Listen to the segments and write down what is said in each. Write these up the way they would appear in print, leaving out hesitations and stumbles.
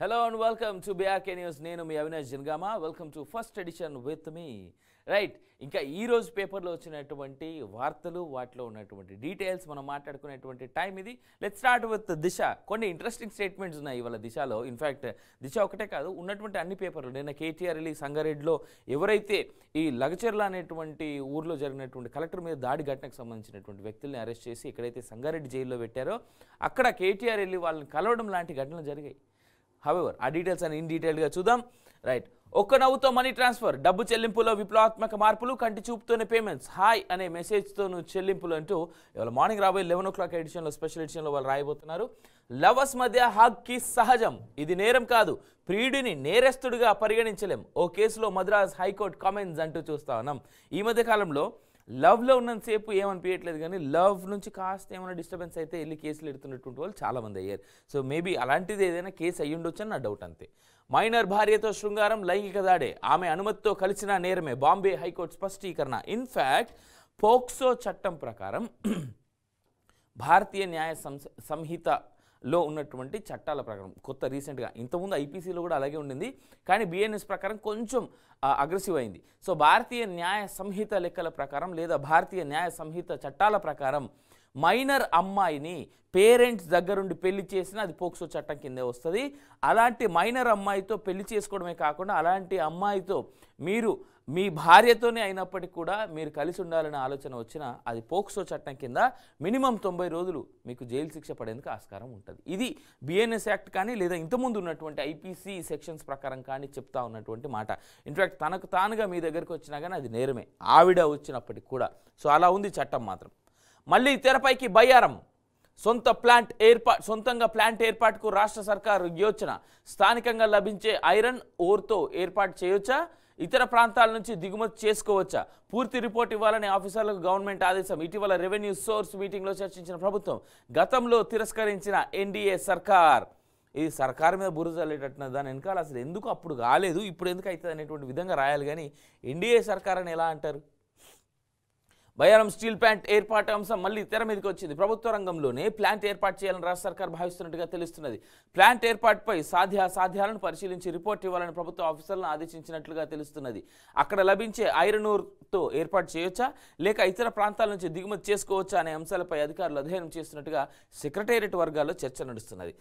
Hello and welcome to BRK News. నేను మీ Avinash Janagama. Welcome to first edition with me. Right, ఇంకా ఈ రోజు పేపర్లో వచ్చినటువంటి వార్తలు, వాటిలో ఉన్నటువంటి డీటెయిల్స్ మనం మాట్లాడుకునేటువంటి టైం ఇది. లెట్స్ స్టార్ట్ విత్ దిశ. కొన్ని ఇంట్రెస్టింగ్ స్టేట్మెంట్స్ ఉన్నాయి ఇవాళ దిశలో. ఇన్ఫ్యాక్ట్ దిశ ఒకటే కాదు, ఉన్నటువంటి అన్ని పేపర్లు. నిన్న కేటీఆర్ వెళ్ళి సంగారెడ్డిలో ఎవరైతే ఈ లగచెర్ల అనేటువంటి ఊర్లో జరిగినటువంటి కలెక్టర్ మీద దాడి ఘటనకు సంబంధించినటువంటి వ్యక్తుల్ని అరెస్ట్ చేసి ఎక్కడైతే సంగారెడ్డి జైల్లో పెట్టారో అక్కడ కేటీఆర్ వెళ్ళి వాళ్ళని కలవడం లాంటి ఘటనలు జరిగాయి. హవెవర్ ఆ డీటెయిల్స్ అని ఇన్ డీటెయిల్గా చూద్దాం. రైట్, ఒక్క నవ్వుతో మనీ ట్రాన్స్ఫర్, డబ్బు చెల్లింపులో విప్లవాత్మక మార్పులు, కంటి చూపుతోనే పేమెంట్స్, హాయ్ అనే మెసేజ్తోను చెల్లింపులు అంటూ ఇవాళ మార్నింగ్ రాబోయే 11 o'clock ఎడిషన్లో, స్పెషల్ ఎడిషన్లో వాళ్ళు రాయబోతున్నారు. లవర్స్ మధ్య హగ్ కిస్ సహజం, ఇది నేరం కాదు, ప్రియుడిని నేరస్తుడిగా పరిగణించలేం, ఓ కేసులో మద్రాస్ హైకోర్టు కామెంట్స్ అంటూ చూస్తా ఉన్నాం. ఈ మధ్య కాలంలో లవ్లో ఉన్నంతసేపు ఏమనిపించట్లేదు, కానీ లవ్ నుంచి కాస్త ఏమైనా డిస్టర్బెన్స్ అయితే వెళ్ళి కేసులు ఎడుతున్నటువంటి వాళ్ళు చాలామంది అయ్యారు. సో మేబీ అలాంటిది ఏదైనా కేసు అయ్యి ఉండొచ్చు అని నా డౌట్ అంతే. మైనర్ భార్యతో శృంగారం, లైంగిక దాడే, ఆమె అనుమతితో కలిసిన నేరమే, బాంబే హైకోర్టు స్పష్టీకరణ. ఇన్ఫ్యాక్ట్ పోక్సో చట్టం ప్రకారం భారతీయ న్యాయ సంహితలో ఉన్నటువంటి చట్టాల ప్రకారం కొత్త రీసెంట్గా, ఇంతకుముందు ఐపీసీలో కూడా అలాగే ఉండింది, కానీ బిఎన్ఎస్ ప్రకారం కొంచెం అగ్రెసివ్ అయింది. సో భారతీయ న్యాయ సంహిత లెక్కల ప్రకారం లేదా భారతీయ న్యాయ సంహిత చట్టాల ప్రకారం మైనర్ అమ్మాయిని పేరెంట్స్ దగ్గరుండి పెళ్లి చేసినా అది పోక్సో చట్టం కిందే వస్తుంది. అలాంటి మైనర్ అమ్మాయితో పెళ్లి చేసుకోవడమే కాకుండా అలాంటి అమ్మాయితో మీరు మీ భార్యతోనే అయినప్పటికీ కూడా మీరు కలిసి ఉండాలనే ఆలోచన వచ్చినా అది పోక్సో చట్టం కింద మినిమం 90 రోజులు మీకు జైలు శిక్ష పడేందుకు ఆస్కారం ఉంటుంది. ఇది బిఎన్ఎస్ యాక్ట్ కానీ లేదా ఇంతకుముందు ఉన్నటువంటి ఐపీసీ సెక్షన్స్ ప్రకారం కానీ చెప్తా ఉన్నటువంటి మాట. ఇన్ఫ్యాక్ట్ తనకు తానుగా మీ దగ్గరికి వచ్చినా కానీ అది నేరమే, ఆవిడ వచ్చినప్పటికి కూడా. సో అలా ఉంది చట్టం మాత్రం. మళ్ళీ తెరపైకి బయ్యారం, సొంతంగా ప్లాంట్ ఏర్పాటుకు రాష్ట్ర సర్కారు యోచన, స్థానికంగా లభించే ఐరన్ ఓర్తో ఏర్పాటు చేయొచ్చా, ఇతర ప్రాంతాల నుంచి దిగుమతి చేసుకోవచ్చా, పూర్తి రిపోర్ట్ ఇవ్వాలని ఆఫీసర్లకు గవర్నమెంట్ ఆదేశం. ఇటీవల రెవెన్యూ సోర్స్ మీటింగ్లో చర్చించిన ప్రభుత్వం, గతంలో తిరస్కరించిన ఎన్డీఏ సర్కార్. ఇది సర్కారు మీద బురద చల్లేటట్టున దాని వెనకాల అసలు ఎందుకు అప్పుడు కాలేదు ఇప్పుడు ఎందుకు అవుతుంది అనేటువంటి విధంగా రాయాలి, కానీ ఎన్డీఏ సర్కార్ అని ఎలా అంటారు? బయ్యారం స్టీల్ ప్లాంట్ ఏర్పాటు అంశం మళ్ళీ తెర మీదకి వచ్చింది. ప్రభుత్వ రంగంలోనే ప్లాంట్ ఏర్పాటు చేయాలని రాష్ట్ర సర్కార్ భావిస్తున్నట్టుగా తెలుస్తున్నది. ప్లాంట్ ఏర్పాటుపై సాధ్యాసాధ్యాలను పరిశీలించి రిపోర్ట్ ఇవ్వాలని ప్రభుత్వ ఆఫీసర్లను ఆదేశించినట్లుగా తెలుస్తున్నది. అక్కడ లభించే ఐరన్ ఓర్తో ఏర్పాటు చేయొచ్చా లేక ఇతర ప్రాంతాల నుంచి దిగుమతి చేసుకోవచ్చా అనే అంశాలపై అధికారులు అధ్యయనం చేస్తున్నట్టుగా సెక్రటేరియట్ వర్గాల్లో చర్చ నడుస్తున్నది.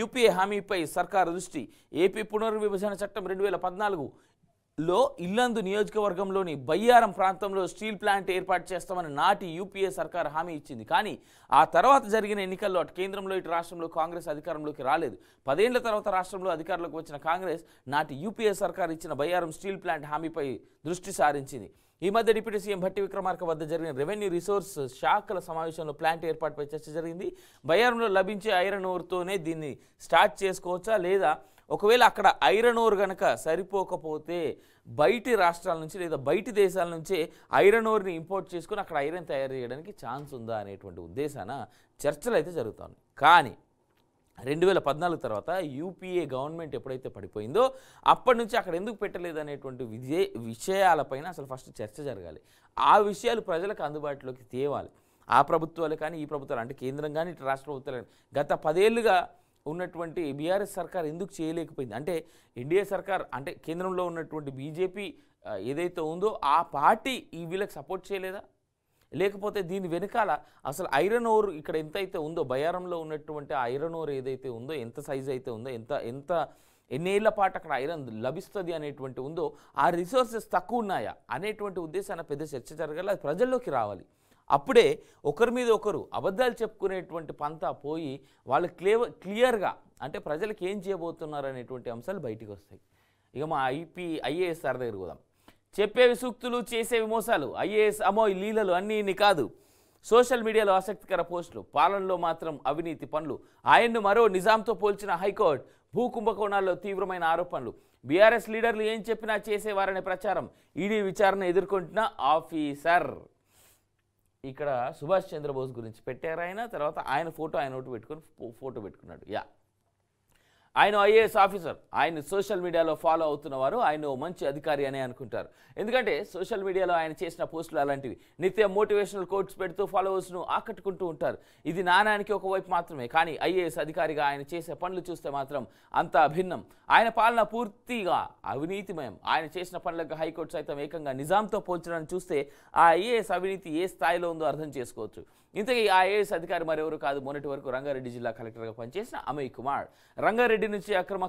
యూపీఏ హామీపై సర్కారు దృష్టి. ఏపీ పునర్విభజన చట్టం 2014లో ఇల్లందు నియోజకవర్గంలోని బయ్యారం ప్రాంతంలో స్టీల్ ప్లాంట్ ఏర్పాటు చేస్తామని నాటి యూపీఏ సర్కార్ హామీ ఇచ్చింది. కానీ ఆ తర్వాత జరిగిన ఎన్నికల్లో అటు కేంద్రంలో ఇటు రాష్ట్రంలో కాంగ్రెస్ అధికారంలోకి రాలేదు. 10 ఏళ్ల తర్వాత రాష్ట్రంలో అధికారంలోకి వచ్చిన కాంగ్రెస్ నాటి యూపీఏ సర్కార్ ఇచ్చిన బయ్యారం స్టీల్ ప్లాంట్ హామీపై దృష్టి సారించింది. ఈ మధ్య డిప్యూటీ సీఎం భట్టి విక్రమార్క వద్ద జరిగిన రెవెన్యూ రిసోర్స్ శాఖల సమావేశంలో ప్లాంట్ ఏర్పాటుపై చర్చ జరిగింది. బయ్యారంలో లభించే ఐరన్ ఓర్తోనే దీన్ని స్టార్ట్ చేసుకోవచ్చా లేదా ఒకవేళ అక్కడ ఐరన్ ఓర్ కనుక సరిపోకపోతే బయటి రాష్ట్రాల నుంచి లేదా బయటి దేశాల నుంచే ఐరన్ ఓర్ని ఇంపోర్ట్ చేసుకుని అక్కడ ఐరన్ తయారు చేయడానికి ఛాన్స్ ఉందా అనేటువంటి ఉద్దేశాన చర్చలు అయితే జరుగుతాయి. కానీ 2014 తర్వాత యూపీఏ గవర్నమెంట్ ఎప్పుడైతే పడిపోయిందో అప్పటి నుంచి అక్కడ ఎందుకు పెట్టలేదు అనేటువంటి విషయాలపైన అసలు ఫస్ట్ చర్చ జరగాలి. ఆ విషయాలు ప్రజలకు అందుబాటులోకి తేవాలి. ఆ ప్రభుత్వాలు కానీ ఈ ప్రభుత్వాలు అంటే కేంద్రం కానీ ఇటు రాష్ట్ర ప్రభుత్వాలు కానీ గత 10 ఏళ్లుగా ఉన్నటువంటి బీఆర్ఎస్ సర్కార్ ఎందుకు చేయలేకపోయింది అంటే ఎన్డీఏ సర్కార్ అంటే కేంద్రంలో ఉన్నటువంటి బీజేపీ ఏదైతే ఉందో ఆ పార్టీ ఈ వీళ్ళకి సపోర్ట్ చేయలేదా, లేకపోతే దీని వెనకాల అసలు ఐరన్ ఓర్ ఇక్కడ ఎంత అయితే ఉందో బయ్యారంలో ఉన్నటువంటి ఐరన్ ఓర్ ఏదైతే ఉందో ఎంత సైజ్ అయితే ఉందో ఎన్నేళ్ల పాటు అక్కడ ఐరన్ లభిస్తుంది అనేటువంటి ఉందో ఆ రిసోర్సెస్ తక్కువ ఉన్నాయా అనేటువంటి ఉద్దేశాన్ని పెద్ద చర్చ జరగాలి. అది ప్రజల్లోకి రావాలి. అప్పుడే ఒకరి మీద ఒకరు అబద్ధాలు చెప్పుకునేటువంటి పంతా పోయి వాళ్ళు క్లియర్గా అంటే ప్రజలకు ఏం చేయబోతున్నారు అనేటువంటి అంశాలు బయటికి వస్తాయి. ఇక మా ఐఏఎస్ సార్ దగ్గర పోదాం. చెప్పేవి సూక్తులు, చేసేవి మోసాలు, ఐఏఎస్ అమోయ్ లీలలు అన్నీ ఇన్ని కాదు. సోషల్ మీడియాలో ఆసక్తికర పోస్టులు, పాలనలో మాత్రం అవినీతి పనులు, ఆయన్ను మరో నిజాంతో పోల్చిన హైకోర్టు, భూ కుంభకోణాల్లో తీవ్రమైన ఆరోపణలు, బీఆర్ఎస్ లీడర్లు ఏం చెప్పినా చేసేవారనే ప్రచారం, ఈడీ విచారణ ఎదుర్కొంటున్న ఆఫీసర్. ఇక్కడ సుభాష్ చంద్రబోస్ గురించి పెట్టారు ఆయన, తర్వాత ఆయన ఫోటో ఆయన ఒకటి పెట్టుకొని ఫోటో పెట్టుకున్నాడు. ఆయన ఐఏఎస్ ఆఫీసర్. ఆయన సోషల్ మీడియాలో ఫాలో అవుతున్న వారు ఆయన మంచి అధికారి అనే అనుకుంటారు. ఎందుకంటే సోషల్ మీడియాలో ఆయన చేసిన పోస్టులు అలాంటివి. నిత్యం మోటివేషనల్ కోట్స్ పెడుతూ ఫాలోవర్స్ను ఆకట్టుకుంటూ ఉంటారు. ఇది నాణానికి ఒకవైపు మాత్రమే. కానీ ఐఏఎస్ అధికారిగా ఆయన చేసే పనులు చూస్తే మాత్రం అంతా భిన్నం. ఆయన పాలన పూర్తిగా అవినీతిమయం. ఆయన చేసిన పనులకు హైకోర్టు సైతం ఏకంగా నిజాంతో పోల్చడాన్ని చూస్తే ఆ ఐఏఎస్ అవినీతి ఏ స్థాయిలో ఉందో అర్థం చేసుకోవచ్చు. ఇంతకీ ఆ ఐఏఎస్ అధికారి మరెవరు కాదు, మొన్నటి వరకు రంగారెడ్డి జిల్లా కలెక్టర్గా పనిచేసిన అమయ్ కుమార్. రంగారెడ్డి నుంచి అక్రమ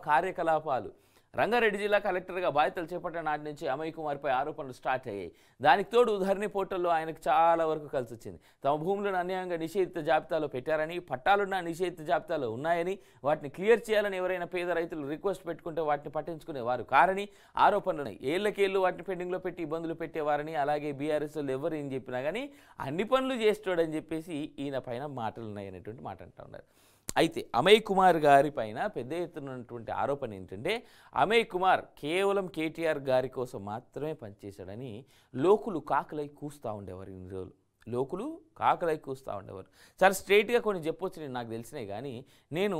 కార్యకలాపాలు. రంగారెడ్డి జిల్లా కలెక్టర్గా బాధ్యతలు చేపట్టిన నాటి నుంచి అమయ్ కుమార్పై ఆరోపణలు స్టార్ట్ అయ్యాయి. దానికి తోడు ధరణి పోర్టల్లో ఆయనకు చాలా వరకు కలిసి వచ్చింది. తమ భూములను అన్యాయంగా నిషేధిత జాబితాలో పెట్టారని, పట్టాలున్న నిషేధిత జాబితాలో ఉన్నాయని, వాటిని క్లియర్ చేయాలని ఎవరైనా పేద రైతులు రిక్వెస్ట్ పెట్టుకుంటే వాటిని పట్టించుకునేవారు కారని ఆరోపణలు. ఏళ్లకేళ్ళు వాటిని పెండింగ్లో పెట్టి ఇబ్బందులు పెట్టేవారని, అలాగే బీఆర్ఎస్ వాళ్ళు ఎవరు ఏం చెప్పినా కానీ అన్ని పనులు చేస్తాడని చెప్పేసి ఈయన పైన మాటలు ఉన్నాయనేటువంటి మాట అంటూ ఉన్నారు. అయితే అమయ్ కుమార్ గారి పైన పెద్ద ఎత్తున ఉన్నటువంటి ఆరోపణ ఏంటంటే అమయ్ కుమార్ కేవలం కేటీఆర్ గారి కోసం మాత్రమే పనిచేశాడని లోకులు కాకలై కూస్తూ ఉండేవారు. ఇన్ని రోజులు లోకులు కాకలై కూస్తూ ఉండేవారు. చాలా స్ట్రైట్గా కొన్ని చెప్పొచ్చు, నేను నాకు తెలిసినాయి. కానీ నేను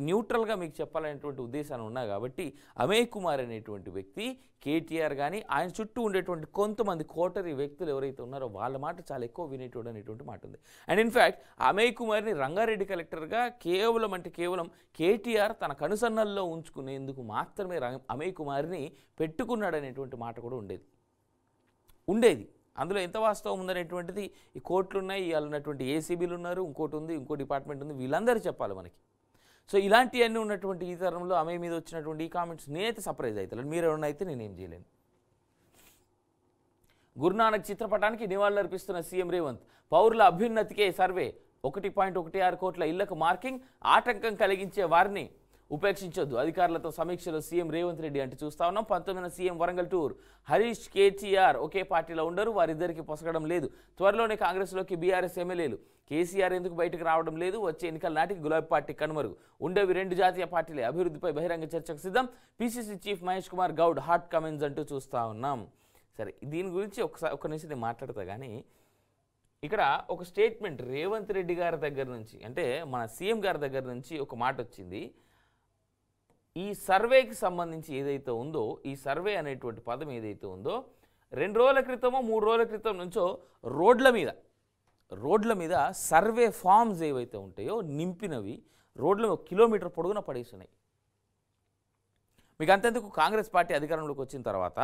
న్యూట్రల్గా మీకు చెప్పాలనేటువంటి ఉద్దేశాన్ని ఉన్నా కాబట్టి అమయ్ కుమార్ అనేటువంటి వ్యక్తి కేటీఆర్ కానీ ఆయన చుట్టూ ఉండేటువంటి కొంతమంది కోటరీ వ్యక్తులు ఎవరైతే ఉన్నారో వాళ్ళ మాట చాలా ఎక్కువ వినేటోడు అనేటువంటి మాట ఉంది. అండ్ ఇన్ఫ్యాక్ట్ అమయ్ కుమార్ని రంగారెడ్డి కలెక్టర్గా కేవలం కేటీఆర్ తన కనుసన్నల్లో ఉంచుకునేందుకు మాత్రమే అమయ్ కుమార్ని పెట్టుకున్నాడనేటువంటి మాట కూడా ఉండేది. అందులో ఎంత వాస్తవం ఉందనేటువంటిది ఈ కోర్టులు ఉన్నాయి, ఇవాళ ఉన్నటువంటి ఏసీబీలు ఉన్నారు, ఇంకోటి ఉంది, ఇంకో డిపార్ట్మెంట్ ఉంది, వీళ్ళందరూ చెప్పాలి మనకి. సో ఇలాంటివన్నీ ఉన్నటువంటి ఈ తరంలో అమయ్ మీద వచ్చినటువంటి ఈ కామెంట్స్ నేనైతే సర్ప్రైజ్ అవుతాను. మీరు ఎవరైనా అయితే నేనేం చేయలేను. గురునానక్ చిత్రపటానికి నివాళులర్పిస్తున్న సీఎం రేవంత్. పౌరుల అభ్యున్నతికే సర్వే. 1.16 కోట్ల ఇళ్లకు మార్కింగ్. ఆటంకం కలిగించే వారిని ఉపేక్షించొద్దు. అధికారులతో సమీక్షలో సీఎం రేవంత్ రెడ్డి అంటే చూస్తా ఉన్నాం. 19న సీఎం వరంగల్ టూర్. హరీష్ కేటీఆర్ ఒకే పార్టీలో ఉండరు, వారిద్దరికి పొసగడం లేదు. త్వరలోనే కాంగ్రెస్లోకి బీఆర్ఎస్ ఎమ్మెల్యేలు. కేసీఆర్ ఎందుకు బయటకు రావడం లేదు? వచ్చే ఎన్నికల నాటికి గులాబీ పార్టీ కనుమరుగు. ఉండేవి 2 జాతీయ పార్టీలే. అభివృద్ధిపై బహిరంగ చర్చకు సిద్ధం. PCC chief Mahesh Kumar Goud hot comments అంటూ చూస్తూ ఉన్నాం. సరే, దీని గురించి ఒక నిమిషం నేను మాట్లాడతా. కానీ ఇక్కడ ఒక స్టేట్మెంట్ రేవంత్ రెడ్డి గారి దగ్గర నుంచి, అంటే మన సీఎం గారి దగ్గర నుంచి ఒక మాట వచ్చింది. ఈ సర్వేకి సంబంధించి ఏదైతే ఉందో, ఈ సర్వే అనేటువంటి పదం ఏదైతే ఉందో 2 రోజుల క్రితమో 3 రోజుల క్రితం నుంచో రోడ్ల మీద సర్వే ఫామ్స్ ఏవైతే ఉంటాయో నింపినవి రోడ్ల 1 కిలోమీటర్ పొడుగున పడేస్తున్నాయి. మీకు అంతెందుకు, కాంగ్రెస్ పార్టీ అధికారంలోకి వచ్చిన తర్వాత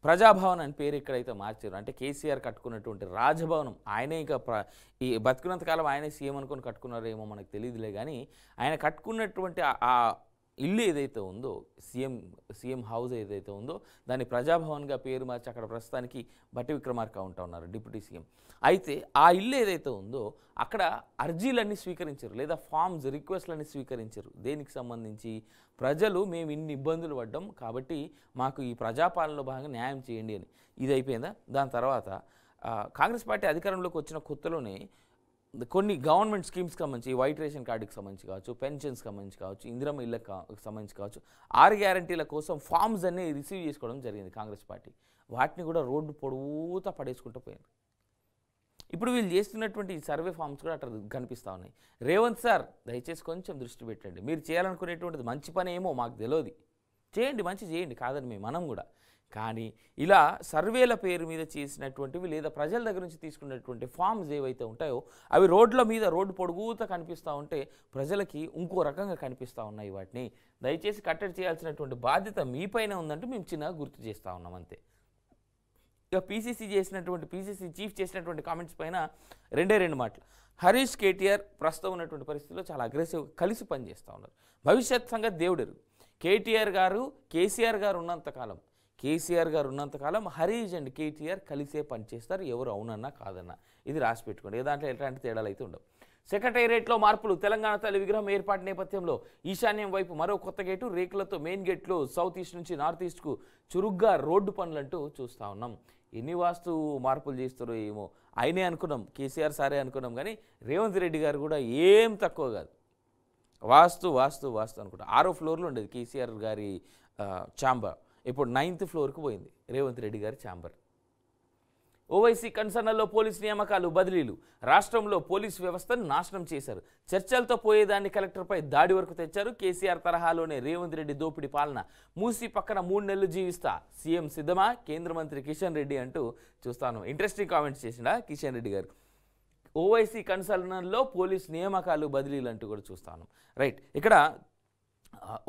ప్రజాభవన్ అని పేరు ఎక్కడైతే మార్చారు, అంటే కేసీఆర్ కట్టుకున్నటువంటి రాజభవనం, ఆయనే ఇంకా ఈ బతుకున్నంతకాలం ఆయనే సీఎం అనుకొని కట్టుకున్నారేమో మనకు తెలియదులే. కానీ ఆయన కట్టుకున్నటువంటి ఆ ఇల్లు ఏదైతే ఉందో, సీఎం హౌస్ ఏదైతే ఉందో దాన్ని ప్రజాభవన్గా పేరు మార్చి అక్కడ ప్రస్తుతానికి బట్టి విక్రమార్క ఉంటా ఉన్నారు, డిప్యూటీ సీఎం. అయితే ఆ ఇల్లు ఏదైతే ఉందో అక్కడ అర్జీలన్నీ స్వీకరించారు, లేదా ఫామ్స్ రిక్వెస్ట్లన్నీ స్వీకరించారు. దేనికి సంబంధించి? ప్రజలు మేము ఇన్ని ఇబ్బందులు పడ్డాం కాబట్టి మాకు ఈ ప్రజాపాలనలో భాగంగా న్యాయం చేయండి అని. ఇది అయిపోయిందా? దాని తర్వాత కాంగ్రెస్ పార్టీ అధికారంలోకి వచ్చిన కొత్తలోనే కొన్ని గవర్నమెంట్ స్కీమ్స్కి సంబంధించి, వైట్ రేషన్ కార్డుకి సంబంధించి కావచ్చు, పెన్షన్స్కి సంబంధించి కావచ్చు, ఇందిరమ్మ ఇళ్ళకి సంబంధించి కావచ్చు, 6 గ్యారంటీల కోసం ఫామ్స్ అన్నీ రిసీవ్ చేసుకోవడం జరిగింది కాంగ్రెస్ పార్టీ. వాటిని కూడా రోడ్డు పొడవుతా పడేసుకుంటూ పోయారు. ఇప్పుడు వీళ్ళు చేస్తున్నటువంటి ఈ సర్వే ఫామ్స్ కూడా అట్లా కనిపిస్తూ ఉన్నాయి. రేవంత్ సార్, దయచేసి కొంచెం దృష్టి పెట్టండి. మీరు చేయాలనుకునేటువంటిది మంచి పని ఏమో మాకు తెలియదు, చేయండి, మంచి చేయండి, కాదని మనం కూడా. కానీ ఇలా సర్వేల పేరు మీద చేసినటువంటివి, లేదా ప్రజల దగ్గర నుంచి తీసుకున్నటువంటి ఫామ్స్ ఏవైతే ఉంటాయో అవి రోడ్డు పొడుగుతా కనిపిస్తూ ఉంటే ప్రజలకి ఇంకో రకంగా కనిపిస్తూ ఉన్నాయి. వాటిని దయచేసి కట్టడి చేయాల్సినటువంటి బాధ్యత మీపైన ఉందంటూ మేము చిన్నగా గుర్తు చేస్తూ ఉన్నాం, అంతే. ఇక పీసీసీ చీఫ్ చేసినటువంటి కామెంట్స్ పైన 2 మాటలు. హరీష్ కేటీఆర్ ప్రస్తుతం ఉన్నటువంటి పరిస్థితుల్లో చాలా అగ్రెసివ్గా కలిసి పనిచేస్తూ ఉన్నారు. భవిష్యత్ సంగతి దేవుడెరు. కేసీఆర్ గారు ఉన్నంతకాలం హరీష్ అండ్ కేటీఆర్ కలిసే పనిచేస్తారు, ఎవరు అవునన్నా కాదన్నా. ఇది రాసి పెట్టుకోండి. దాంట్లో ఎలాంటి తేడాలు అయితే ఉండవు. సెక్రటేరియట్లో మార్పులు. తెలంగాణ తల్లి విగ్రహం ఏర్పాటు నేపథ్యంలో ఈశాన్యం వైపు మరో కొత్త గేటు, రేకులతో మెయిన్ గేట్లు. సౌత్ ఈస్ట్ నుంచి నార్త్ ఈస్ట్కు చురుగ్గా రోడ్డు పనులంటూ చూస్తూ ఉన్నాం. ఎన్ని వాస్తు మార్పులు చేస్తారో ఏమో. ఆయనే అనుకున్నాం, కేసీఆర్ సారే అనుకున్నాం. కానీ రేవంత్ రెడ్డి గారు కూడా ఏం తక్కువ కాదు, వాస్తు అనుకుంటా. 6వ ఫ్లోర్లో ఉండేది కేసీఆర్ గారి ఛాంబర్, ఇప్పుడు 9th ఫ్లోర్కి పోయింది రేవంత్ రెడ్డి గారి ఛాంబర్. ఓవైసీ కన్సర్న్లలో పోలీస్ నియామకాలు బదిలీలు రాష్ట్రంలో పోలీస్ వ్యవస్థను నాశనం చేశారు. చర్చలతో పోయేదాన్ని కలెక్టర్పై దాడి వరకు తెచ్చారు. కేసీఆర్ తరహాలోనే రేవంత్ రెడ్డి దోపిడీ పాలన. మూసి పక్కన 3 నెలలు జీవిస్తా, సీఎం సిద్ధమా, కేంద్ర మంత్రి కిషన్ రెడ్డి అంటూ చూస్తాను. ఇంట్రెస్టింగ్ కామెంట్స్ చేసిన కిషన్ రెడ్డి గారు. ఓవైసీ కన్సర్న్లలో పోలీస్ నియామకాలు బదిలీలు అంటూ కూడా చూస్తాను. రైట్, ఇక్కడ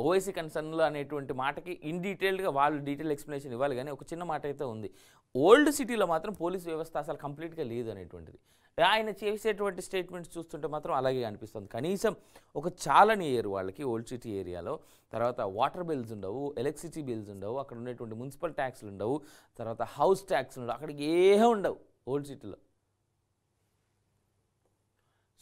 ఓవైసీ కన్సర్న్లు అనేటువంటి మాటకి ఇన్ డీటెయిల్డ్గా వాళ్ళు డీటెయిల్ ఎక్స్ప్లెనేషన్ ఇవ్వాలి, కానీ ఒక చిన్న మాట అయితే ఉంది. ఓల్డ్ సిటీలో మాత్రం పోలీస్ వ్యవస్థ అసలు కంప్లీట్గా లేదు అనేటువంటిది. ఆయన చేసేటువంటి స్టేట్మెంట్స్ చూస్తుంటే మాత్రం అలాగే అనిపిస్తుంది. కనీసం ఒక చాలని ఏరు వాళ్ళకి ఓల్డ్ సిటీ ఏరియాలో. తర్వాత వాటర్ బిల్స్ ఉండవు, ఎలక్ట్రిసిటీ బిల్స్ ఉండవు, అక్కడ ఉండేటువంటి మున్సిపల్ ట్యాక్స్లు ఉండవు, తర్వాత హౌస్ ట్యాక్స్లు ఉండవు, అక్కడికి ఏమీ ఉండవు ఓల్డ్ సిటీలో.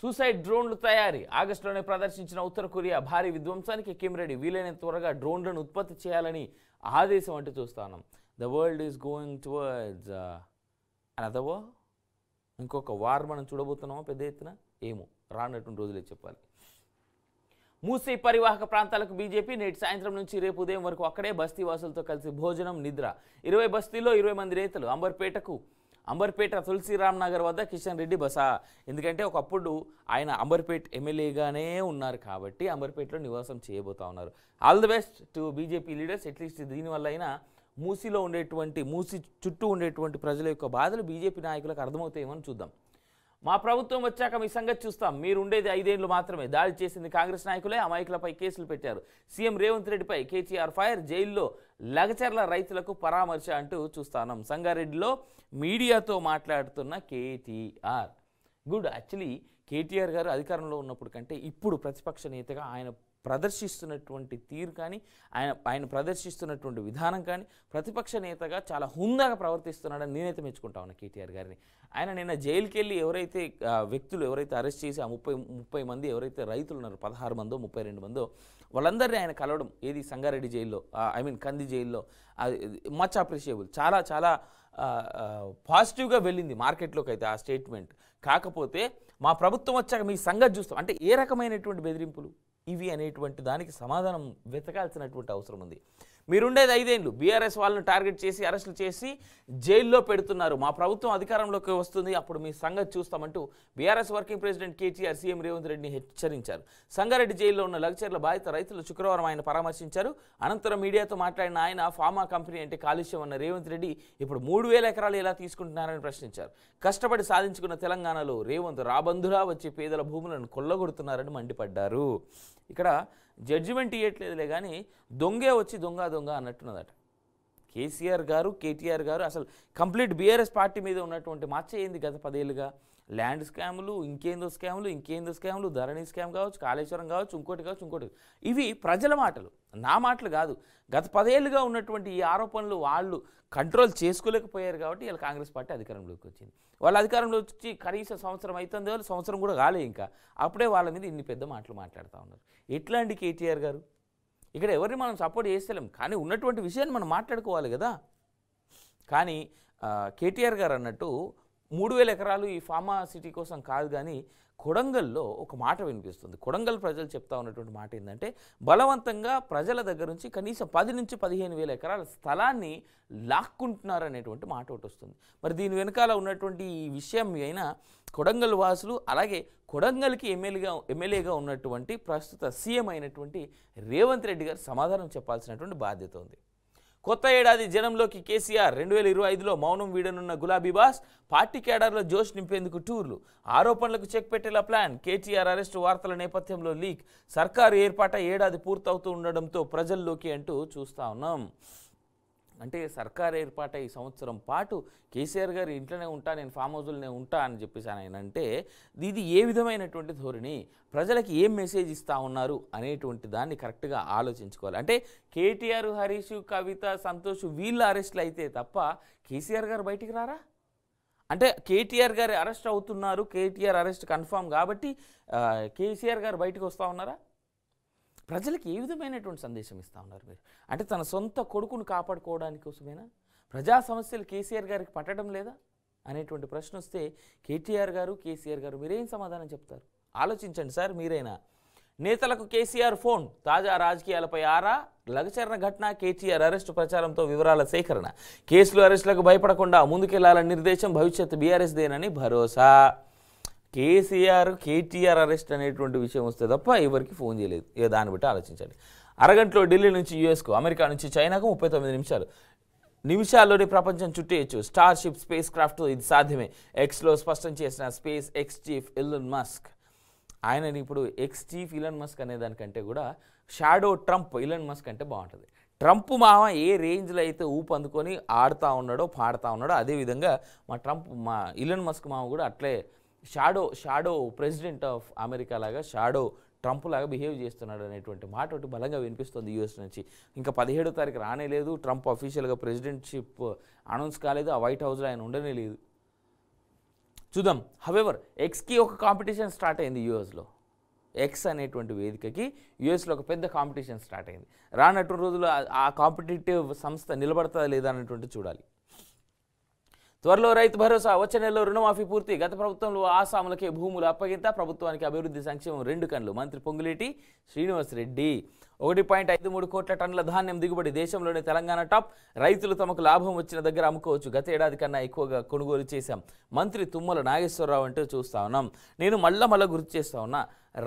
సూసైడ్ డ్రోన్లు తయారీ ఆగస్టులోనే ప్రదర్శించిన ఉత్తర కొరియా భారీ విధ్వంసానికి కిమ్ రెడ్డి వీలైనంత త్వరగా డ్రోన్లను ఉత్పత్తి చేయాలని ఆదేశం అంటూ చూస్తాను. The world is going towards another war. ఇంకొక వార్ మనం చూడబోతున్నామా పెద్ద ఎత్తున? ఏమో, రానటువంటి రోజులే చెప్పాలి. మూసీ పరివాహక ప్రాంతాలకు బీజేపీ నేటి సాయంత్రం నుంచి రేపు ఉదయం వరకు అక్కడే బస్తీ వాసులతో కలిసి భోజనం, నిద్ర. 20 బస్తీల్లో 20 మంది నేతలు. అంబర్పేట తులసిరామ్ నగర్ వద్ద కిషన్ రెడ్డి బస. ఎందుకంటే ఒకప్పుడు ఆయన అంబర్పేట్ ఎమ్మెల్యేగానే ఉన్నారు కాబట్టి అంబర్పేటలో నివాసం చేయబోతా ఉన్నారు. All the best to BJP leaders. At least దీనివల్ల అయినా మూసీ చుట్టూ ఉండేటువంటి ప్రజల యొక్క బాధలు బీజేపీ నాయకులకు అర్థమవుతాయేమని చూద్దాం. మా ప్రభుత్వం వచ్చాక మీ సంగతి చూస్తాం. మీరు ఉండేది 5 ఏళ్లు మాత్రమే. దాడి చేసింది కాంగ్రెస్ నాయకులే. అమాయకులపై కేసులు పెట్టారు. సీఎం రేవంత్ రెడ్డిపై కేటీఆర్ ఫైర్. జైల్లో లగచర్ల రైతులకు పరామర్శ అంటూ చూస్తాం. సంగారెడ్డిలో మీడియాతో మాట్లాడుతున్న కేటీఆర్. గుడ్. యాక్చువల్లీ కేటీఆర్ గారు అధికారంలో ఉన్నప్పుడు కంటే ఇప్పుడు ప్రతిపక్ష నేతగా ఆయన ప్రదర్శిస్తున్నటువంటి తీరు కానీ, ఆయన ప్రదర్శిస్తున్నటువంటి విధానం కానీ, ప్రతిపక్ష నేతగా చాలా హుందాగా ప్రవర్తిస్తున్నాడని నేనైతే మెచ్చుకుంటా ఉన్నా కేటీఆర్ గారిని. ఆయన నిన్న జైలుకి వెళ్ళి ఎవరైతే వ్యక్తులు ఎవరైతే అరెస్ట్ చేసి ఆ 30 మంది ఎవరైతే రైతులు ఉన్నారు, 16 మందో 32 మందో, వాళ్ళందరినీ ఆయన కలవడం ఏది సంగారెడ్డి జైల్లో, కంది జైల్లో, మచ్ అప్రిషియబుల్. చాలా చాలా పాజిటివ్గా వెళ్ళింది మార్కెట్లోకి అయితే ఆ స్టేట్మెంట్. కాకపోతే మా ప్రభుత్వం వచ్చాక మీ సంగతి చూస్తాం అంటే ఏ రకమైనటువంటి బెదిరింపులు ఇవి అనేటువంటి దానికి సమాధానం వెతకాల్సినటువంటి అవసరం ఉంది. మీరుండేది 5 ఏళ్ళు. బీఆర్ఎస్ వాళ్ళను టార్గెట్ చేసి అరెస్టులు చేసి జైల్లో పెడుతున్నారు. మా ప్రభుత్వం అధికారంలోకి వస్తుంది, అప్పుడు మీ సంగతి చూస్తామంటూ BRS working president KTR CM Revanth రెడ్డిని హెచ్చరించారు. సంగారెడ్డి జైల్లో ఉన్న లగచర్ల బాధిత రైతులు శుక్రవారం ఆయన పరామర్శించారు. అనంతరం మీడియాతో మాట్లాడిన ఆయన ఫార్మా కంపెనీ అంటే కాలుష్యం అన్న రేవంత్ రెడ్డి ఇప్పుడు 3000 ఎకరాలు ఎలా తీసుకుంటున్నారని ప్రశ్నించారు. కష్టపడి సాధించుకున్న తెలంగాణలో రేవంత్ రాబందులా వచ్చి పేదల భూములను కొల్లగొడుతున్నారని మండిపడ్డారు. ఇక్కడ జడ్జిమెంట్ ఇవ్వట్లేదులే కానీ దొంగే వచ్చి దొంగ అన్నట్టున్నదట. కేటీఆర్ గారు అసలు కంప్లీట్ బీఆర్ఎస్ పార్టీ మీద ఉన్నటువంటి మచ్చ ఏంది గత 10 ఏళ్ళుగా? ల్యాండ్ స్కాములు, ఇంకేందో స్కాములు, ధరణి స్కామ్ కావచ్చు, కాళేశ్వరం కావచ్చు, ఇంకోటి. ఇవి ప్రజల మాటలు, నా మాటలు కాదు. గత 10 ఏళ్ళుగా ఉన్నటువంటి ఈ ఆరోపణలు వాళ్ళు కంట్రోల్ చేసుకోలేకపోయారు కాబట్టి ఇలా కాంగ్రెస్ పార్టీ అధికారంలోకి వచ్చింది. వాళ్ళ అధికారంలో వచ్చి కనీసం సంవత్సరం అవుతుంది, వాళ్ళు సంవత్సరం కూడా కాలే ఇంకా, అప్పుడే వాళ్ళ మీద ఇన్ని పెద్ద మాటలు మాట్లాడుతూ ఉన్నారు. ఎట్లాంటి కేటీఆర్ గారు? ఇక్కడ ఎవరిని మనం సపోర్ట్ చేస్తలేం, కానీ ఉన్నటువంటి విషయాన్ని మనం మాట్లాడుకోవాలి కదా. కానీ కేటీఆర్ గారు అన్నట్టు 3000 ఎకరాలు ఈ ఫార్మా సిటీ కోసం కాదు, కానీ కొడంగల్లో ఒక మాట వినిపిస్తుంది. కొడంగల్ ప్రజలు చెప్తా ఉన్నటువంటి మాట ఏంటంటే బలవంతంగా ప్రజల దగ్గర నుంచి కనీసం 10 నుంచి 15,000 ఎకరాల స్థలాన్ని లాక్కుంటున్నారు అనేటువంటి మాట ఒకటి వస్తుంది. మరి దీని వెనకాల ఉన్నటువంటి ఈ విషయం అయినా కొడంగల్ వాసులు, అలాగే కొడంగల్కి ఎమ్మెల్యేగా ఉన్నటువంటి ప్రస్తుత సీఎం అయినటువంటి రేవంత్ రెడ్డి గారు సమాధానం చెప్పాల్సినటువంటి బాధ్యత ఉంది. కొత్త ఏడాది జనంలోకి కేసీఆర్. 2025లో మౌనం వీడనున్న గులాబీ బాస్. పార్టీ కేడర్లో జోష్ నింపేందుకు టూర్లు. ఆరోపణలకు చెక్ పెట్టేలా ప్లాన్. కేటీఆర్ అరెస్టు వార్తల నేపథ్యంలో లీక్. సర్కారు ఏర్పాట ఏడాది పూర్తవుతూ ఉండడంతో ప్రజల్లోకి అంటూ చూస్తూ ఉన్నాం. అంటే సర్కారు ఏర్పాట ఈ సంవత్సరం పాటు కేసీఆర్ గారు ఇంట్లోనే ఉంటా, నేను ఫామ్ హౌస్లోనే ఉంటా అని చెప్పేసి ఆయన అంటే ఇది ఏ విధమైనటువంటి ధోరణి, ప్రజలకి ఏం మెసేజ్ ఇస్తూ ఉన్నారు అనేటువంటి దాన్ని కరెక్ట్గా ఆలోచించుకోవాలి. అంటే కేటీఆర్, హరీష్, కవిత, సంతోష్ వీళ్ళ అరెస్టులు అయితే తప్ప కేసీఆర్ గారు బయటికి రారా? అంటే కేటీఆర్ గారు అరెస్ట్ అవుతున్నారు, కేటీఆర్ అరెస్ట్ కన్ఫామ్ కాబట్టి కేసీఆర్ గారు బయటకు వస్తూ ఉన్నారా? ప్రజలకు ఏ విధమైనటువంటి సందేశం ఇస్తూ ఉన్నారు మీరు? అంటే తన సొంత కొడుకును కాపాడుకోవడానికి కోసమేనా? ప్రజా సమస్యలు కేసీఆర్ గారికి పట్టడం లేదా అనేటువంటి ప్రశ్న వస్తే కేటీఆర్ గారు, కేసీఆర్ గారు మీరేం సమాధానం చెప్తారు? ఆలోచించండి సార్ మీరైనా. నేతలకు కేసీఆర్ ఫోన్, తాజా రాజకీయాలపై ఆరా, లగచరణ ఘటన, కేటీఆర్ అరెస్టు ప్రచారంతో వివరాల సేకరణ, కేసులు అరెస్టులకు భయపడకుండా ముందుకెళ్లాలని నిర్దేశం, భవిష్యత్తు బీఆర్ఎస్ దేనని భరోసా. కేటీఆర్ అరెస్ట్ అనేటువంటి విషయం వస్తే తప్ప ఎవరికి ఫోన్ చేయలేదు. ఇక దాన్ని బట్టి ఆలోచించండి. అరగంటలో ఢిల్లీ నుంచి యూఎస్కు, అమెరికా నుంచి చైనాకు 39 నిమిషాల్లోనే ప్రపంచం చుట్టేయచ్చు. స్టార్షిప్ స్పేస్ క్రాఫ్ట్తో ఇది సాధ్యమే ఎక్స్లో స్పష్టం చేసిన space ex chief Elon Musk. ఆయనని ఇప్పుడు ఎక్స్ చీఫ్ ఇలాన్ మస్క్ అనే దానికంటే కూడా షాడో ట్రంప్ ఇలాన్ మస్క్ అంటే బాగుంటుంది. ట్రంప్ మామ ఏ రేంజ్లో అయితే ఊపందుకొని ఆడుతూ ఉన్నాడో పాడుతూ ఉన్నాడో అదేవిధంగా మా ఇలాన్ మస్క్ మామ కూడా అట్లే షాడో ప్రెసిడెంట్ ఆఫ్ అమెరికా లాగా షాడో ట్రంప్ లాగా బిహేవ్ చేస్తున్నాడు అనేటువంటి మాట ఒకటి బలంగా వినిపిస్తుంది యూఎస్ నుంచి. ఇంకా 17వ తారీఖు రానే లేదు. ట్రంప్ అఫీషియల్గా ప్రెసిడెంట్షిప్ అనౌన్స్ కాలేదు. ఆ వైట్ హౌస్లో ఆయన ఉండనే లేదు. చూద్దాం. హవెవర్ ఎక్స్కి ఒక కాంపిటీషన్ స్టార్ట్ అయింది యూఎస్లో. ఎక్స్ అనేటువంటి వేదికకి యూఎస్లో ఒక పెద్ద కాంపిటీషన్ స్టార్ట్ అయింది. రానట్టు రోజులు ఆ కాంపిటేటివ్ సంస్థ నిలబడతా లేదా అనేటువంటి చూడాలి. త్వరలో రైతు భరోసా, వచ్చే నెలలో రుణమాఫీ పూర్తి, గత ప్రభుత్వంలో ఆసాములకే భూములు అప్పగింత, ప్రభుత్వానికి అభివృద్ధి సంక్షేమం 2 కళ్ళు, మంత్రి పొంగులేటి శ్రీనివాసరెడ్డి. 1.53 కోట్ల టన్నుల ధాన్యం దిగుబడి, దేశంలోనే తెలంగాణ టాప్, రైతులు తమకు లాభం వచ్చిన దగ్గర అమ్ముకోవచ్చు, గత ఏడాది కన్నా ఎక్కువగా కొనుగోలు చేశాం, మంత్రి తుమ్మల నాగేశ్వరరావు అంటూ చూస్తా ఉన్నాం. నేను మళ్ళా గుర్తు చేస్తా ఉన్నా,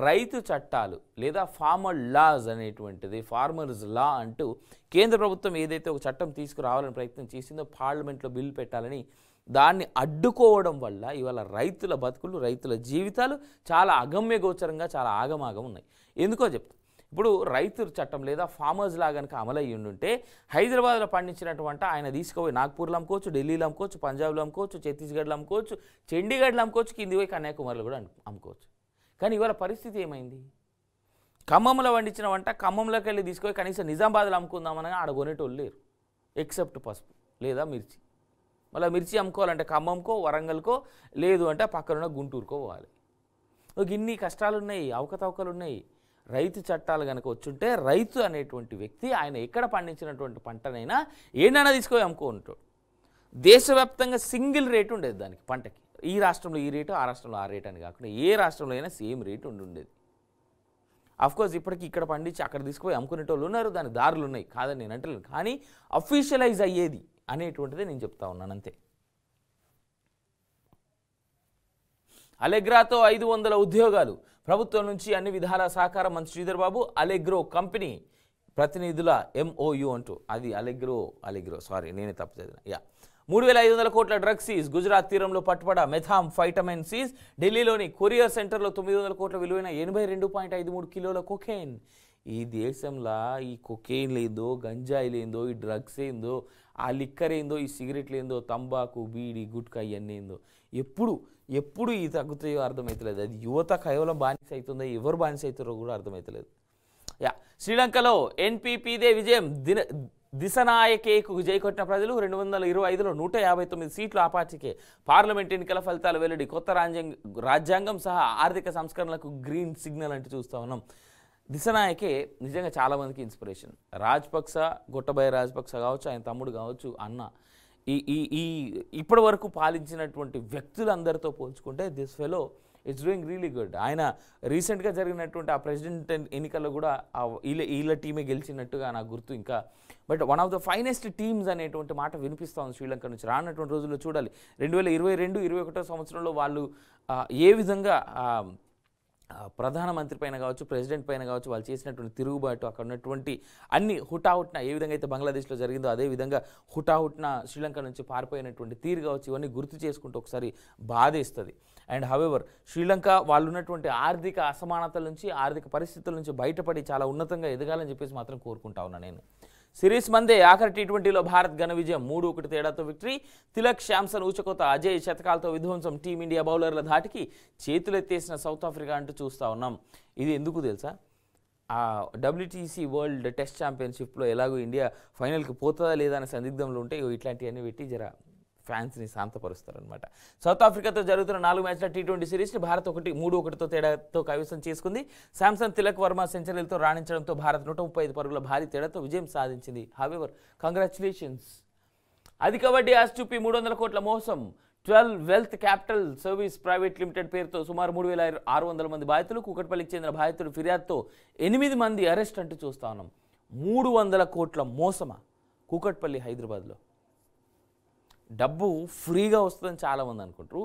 రైతు చట్టాలు లేదా ఫార్మర్ లాస్ అనేటువంటిది, ఫార్మర్స్ లా అంటూ కేంద్ర ప్రభుత్వం ఏదైతే ఒక చట్టం తీసుకురావాలని ప్రయత్నం చేసిందో, పార్లమెంట్లో బిల్లు పెట్టాలని, దాన్ని అడ్డుకోవడం వల్ల ఇవాళ రైతుల బతుకులు, రైతుల జీవితాలు చాలా అగమ్య గోచరంగా చాలా ఆగమాగం ఉన్నాయి. ఎందుకో చెప్తా. ఇప్పుడు రైతు చట్టం లేదా ఫార్మర్స్ లా కనుక అమలయ్యి ఉంటే హైదరాబాద్లో పండించినటువంటి ఆయన తీసుకుపోయి నాగ్పూర్లో అమ్ముకోవచ్చు, ఢిల్లీలో అమ్ముకోవచ్చు, పంజాబ్లో అమ్ముకోవచ్చు, ఛత్తీస్గఢ్లో అమ్ముకోవచ్చు, చండీగఢ్లో అమ్ముకోవచ్చు, కింది పోయి కన్యాకుమారిలో కూడా అమ్ముకోవచ్చు. కానీ ఇవాళ పరిస్థితి ఏమైంది? ఖమ్మంలో పండించిన వంట ఖమ్మంలోకి వెళ్ళి తీసుకుపోయి కనీసం నిజామాబాద్లో అమ్ముకుందామనగా ఆడ కొనేటోళ్ళు లేరు, ఎక్సెప్ట్ పసుపు లేదా మిర్చి. మళ్ళీ మిర్చి అమ్ముకోవాలంటే ఖమ్మంకో వరంగల్కో లేదు అంటే పక్కనున్న గుంటూరుకో పోవాలి. ఇన్ని కష్టాలు ఉన్నాయి, అవకతవకలు ఉన్నాయి. రైతు చట్టాలు కనుక వచ్చుంటే రైతు అనేటువంటి వ్యక్తి ఆయన ఎక్కడ పండించినటువంటి పంటనైనా ఏదైనా తీసుకొని అమ్ముకుంటాడు. దేశవ్యాప్తంగా సింగిల్ రేటు ఉండేది దానికి పంటకి. ఈ రాష్ట్రంలో ఈ రేటు, ఆ రాష్ట్రంలో ఆ రేటు అని కాకుండా ఏ రాష్ట్రంలో అయినా సేమ్ రేటు ఉండేది. అఫ్కోర్స్ ఇప్పటికీ ఇక్కడ పండించి అక్కడ తీసుకుపోయి అమ్ముకునేటోళ్ళు ఉన్నారు, దాని దారులు ఉన్నాయి, కాదని నేను అంటలేను. కానీ అఫీషియలైజ్ అయ్యేది అనేటువంటిదే నేను చెప్తా ఉన్నాను అంతే. అలెగ్రాతో 500 ఉద్యోగాలు, ప్రభుత్వం నుంచి అన్ని విధాల సహకారం, మంత్రి శ్రీధర్ బాబు. అలెగ్రో కంపెనీ ప్రతినిధుల MOU అంటూ, అది అలెగ్రో సారీ నేనే తప్పు చదివిన. 3,500 కోట్ల డ్రగ్ సీజ్, గుజరాత్ తీరంలో పట్టుబడ మెథామ్ ఫైటమైన్ సీజ్, ఢిల్లీలోని కొరియర్ సెంటర్లో 900 కోట్ల విలువైన 82.53 కిలోల కొకైన్. ఈ దేశంలో ఈ కొకైన్ లేదో, గంజాయి లేదో, ఈ డ్రగ్స్ ఏందో, ఆ లిక్కర్ ఏందో, ఈ సిగరెట్లు ఏందో, తంబాకు, బీడి, గుట్కా ఇవన్నీ ఏందో ఎప్పుడు ఈ తగ్గుతాయో అర్థమవుతలేదు. అది యువత కేవలం బానిస అవుతుందో, ఎవరు బానిస అవుతారో కూడా అర్థమవుతలేదు. శ్రీలంకలో NPPదే విజయం, దిశనాయకేకు జైకొట్టిన ప్రజలు. 2025లో 159 సీట్లు ఆ పార్టీకే. పార్లమెంట్ ఎన్నికల ఫలితాలు వెల్లడి, కొత్త రాజ్యాంగం సహా ఆర్థిక సంస్కరణలకు గ్రీన్ సిగ్నల్ అంటే చూస్తూ ఉన్నాం. దిశనాయకే నిజంగా చాలామందికి ఇన్స్పిరేషన్. గొట్టబయ రాజపక్స కావచ్చు, ఆయన తమ్ముడు కావచ్చు, అన్న, ఈ ఇప్పటి వరకు పాలించినటువంటి వ్యక్తులందరితో పోల్చుకుంటే this fellow it's doing really good. ఆయన రీసెంట్గా జరిగినటువంటి ఆ ప్రెసిడెంట్ ఎన్నికల్లో కూడా వీళ్ళ టీమే గెలిచినట్టుగా నాకు గుర్తు. ఇంకా but one of the finest teams అనేటువంటి మాట వినిపిస్తూ ఉంది శ్రీలంక నుంచి. రానటువంటి రోజుల్లో చూడాలి 2022-21 సంవత్సరంలో వాళ్ళు ఏ విధంగా ప్రధానమంత్రి పైన కావచ్చు, ప్రెసిడెంట్ పైన కావచ్చు, వాళ్ళు చేసినటువంటి తిరుగుబాటు, అక్కడ ఉన్నటువంటి అన్ని హుటాహుట్న ఏ విధంగా అయితే బంగ్లాదేశ్లో జరిగిందో అదేవిధంగా హుటాహుట్న శ్రీలంక నుంచి పారిపోయినటువంటి తీరు కావచ్చు, ఇవన్నీ గుర్తు చేసుకుంటూ ఒకసారి బాధేస్తుంది. అండ్ హవెవర్ శ్రీలంక వాళ్ళు ఉన్నటువంటి ఆర్థిక అసమానతల నుంచి, ఆర్థిక పరిస్థితుల నుంచి బయటపడి చాలా ఉన్నతంగా ఎదగాలని చెప్పేసి మాత్రం కోరుకుంటా ఉన్నా నేను. సిరీస్ మందే, ఆఖరి T20లో భారత్ ఘన విజయం, 3-1 తేడాతో విక్టరీ. తిలక్, శాంసన్ ఊచకోత, అజయ్ శతకాలతో విధ్వంసం, టీమిండియా బౌలర్ల ధాటికి చేతులెత్తేసిన సౌత్ ఆఫ్రికా అంటూ చూస్తూ ఉన్నాం. ఇది ఎందుకు తెలుసా? WTC వరల్డ్ టెస్ట్ ఛాంపియన్షిప్లో ఎలాగో ఇండియా ఫైనల్కి పోతుందా లేదా అనే సందిగ్ధంలో ఉంటే ఇట్లాంటివన్నీ పెట్టి జర ఫ్యాన్స్ని శాంతపరుస్తారనమాట. సౌత్ ఆఫ్రికాతో జరుగుతున్న 4 మ్యాచ్ల T20 సిరీస్ని భారత్ 3-1 తేడాతో కైవసం చేసుకుంది. శాంసన్, తిలక్ వర్మ సెంచరీలతో రాణించడంతో భారత్ 135 పరుగుల భారీ తేడాతో విజయం సాధించింది. However congratulations. అది కబడ్డీ ఆస్టూపి 300 కోట్ల మోసం, 12 wealth capital service private limited పేరుతో సుమారు 3,600 మంది బాధితులు. కూకట్పల్లికి చెందిన బాధితుడు ఫిర్యాదుతో 8 మంది అరెస్ట్ అంటూ చూస్తా ఉన్నాం. 300 కోట్ల మోసమా కూకట్పల్లి హైదరాబాద్లో? డబ్బు ఫ్రీగా వస్తుందని చాలామంది అనుకుంటారు.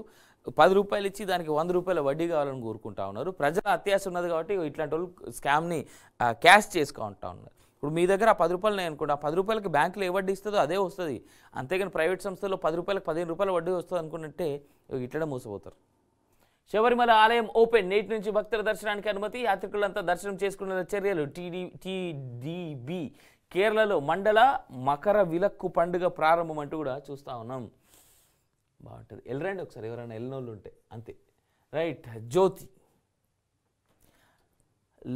10 రూపాయలు ఇచ్చి దానికి 100 రూపాయల వడ్డీ కావాలని కోరుకుంటా ఉన్నారు. ప్రజల అత్యాశ ఉన్నది కాబట్టి ఇట్లాంటి వాళ్ళు స్కామ్ని క్యాష్ చేసుకుంటా ఉన్నారు. ఇప్పుడు మీ దగ్గర 10 రూపాయలు అనుకుంటా, 10 రూపాయలకి బ్యాంకులో ఏ వడ్డీ ఇస్తుందో అదే వస్తుంది. అంతేగాని ప్రైవేట్ సంస్థల్లో 10 రూపాయలకు 15 రూపాయల వడ్డీ వస్తుంది అనుకున్నట్టే ఇట్లనే మోసపోతారు. శబరిమల ఆలయం ఓపెన్, నేటి నుంచి భక్తుల దర్శనానికి అనుమతి. యాత్రికులంతా దర్శనం చేసుకునే చర్యలు. టీడీబీ కేరళలో మండల మకర విలక్కు పండుగ ప్రారంభం అంటూ కూడా చూస్తూ ఉన్నాం. బాగుంటుంది, వెళ్ళరండి ఒకసారి ఎవరైనా వెళ్ళినోళ్ళు ఉంటే. అంతే రైట్. జ్యోతి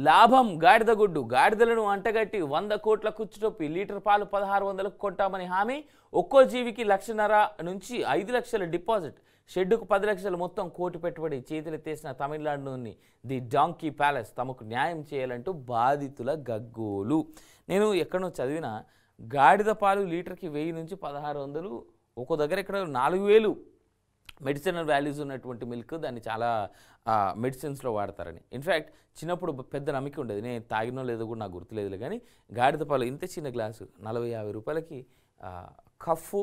లాభం గాడిద గుడ్డు, గాడిదలను అంటగట్టి 100 కోట్ల కుచ్చుటొప్పి లీటర్ పాలు 1600కు కొంటామని హామీ. ఒక్కో జీవికి 1,50,000 నుంచి 5 లక్షల డిపాజిట్. షెడ్డుకు 10 లక్షలు, మొత్తం కోటి పెట్టుబడి. చేతులెత్తేసిన తమిళనాడులోని ది డాంకీ ప్యాలెస్ తమకు న్యాయం చేయాలంటూ బాధితుల గగ్గోలు. నేను ఎక్కడో చదివిన గాడిద పాలు లీటర్కి 1000 నుంచి 1600, ఒక్కో దగ్గర ఇక్కడ 4000 మెడిసినల్ వాల్యూస్ ఉన్నటువంటి మిల్క్. దాన్ని చాలా మెడిసిన్స్లో వాడతారని. ఇన్ఫ్యాక్ట్ చిన్నప్పుడు పెద్ద నమ్మకం ఉండేది, నేను తాగినో లేదో కూడా నాకు గుర్తులేదు. కానీ గాడిద పాలు ఇంత చిన్న గ్లాసు 40-50 రూపాయలకి కఫ్,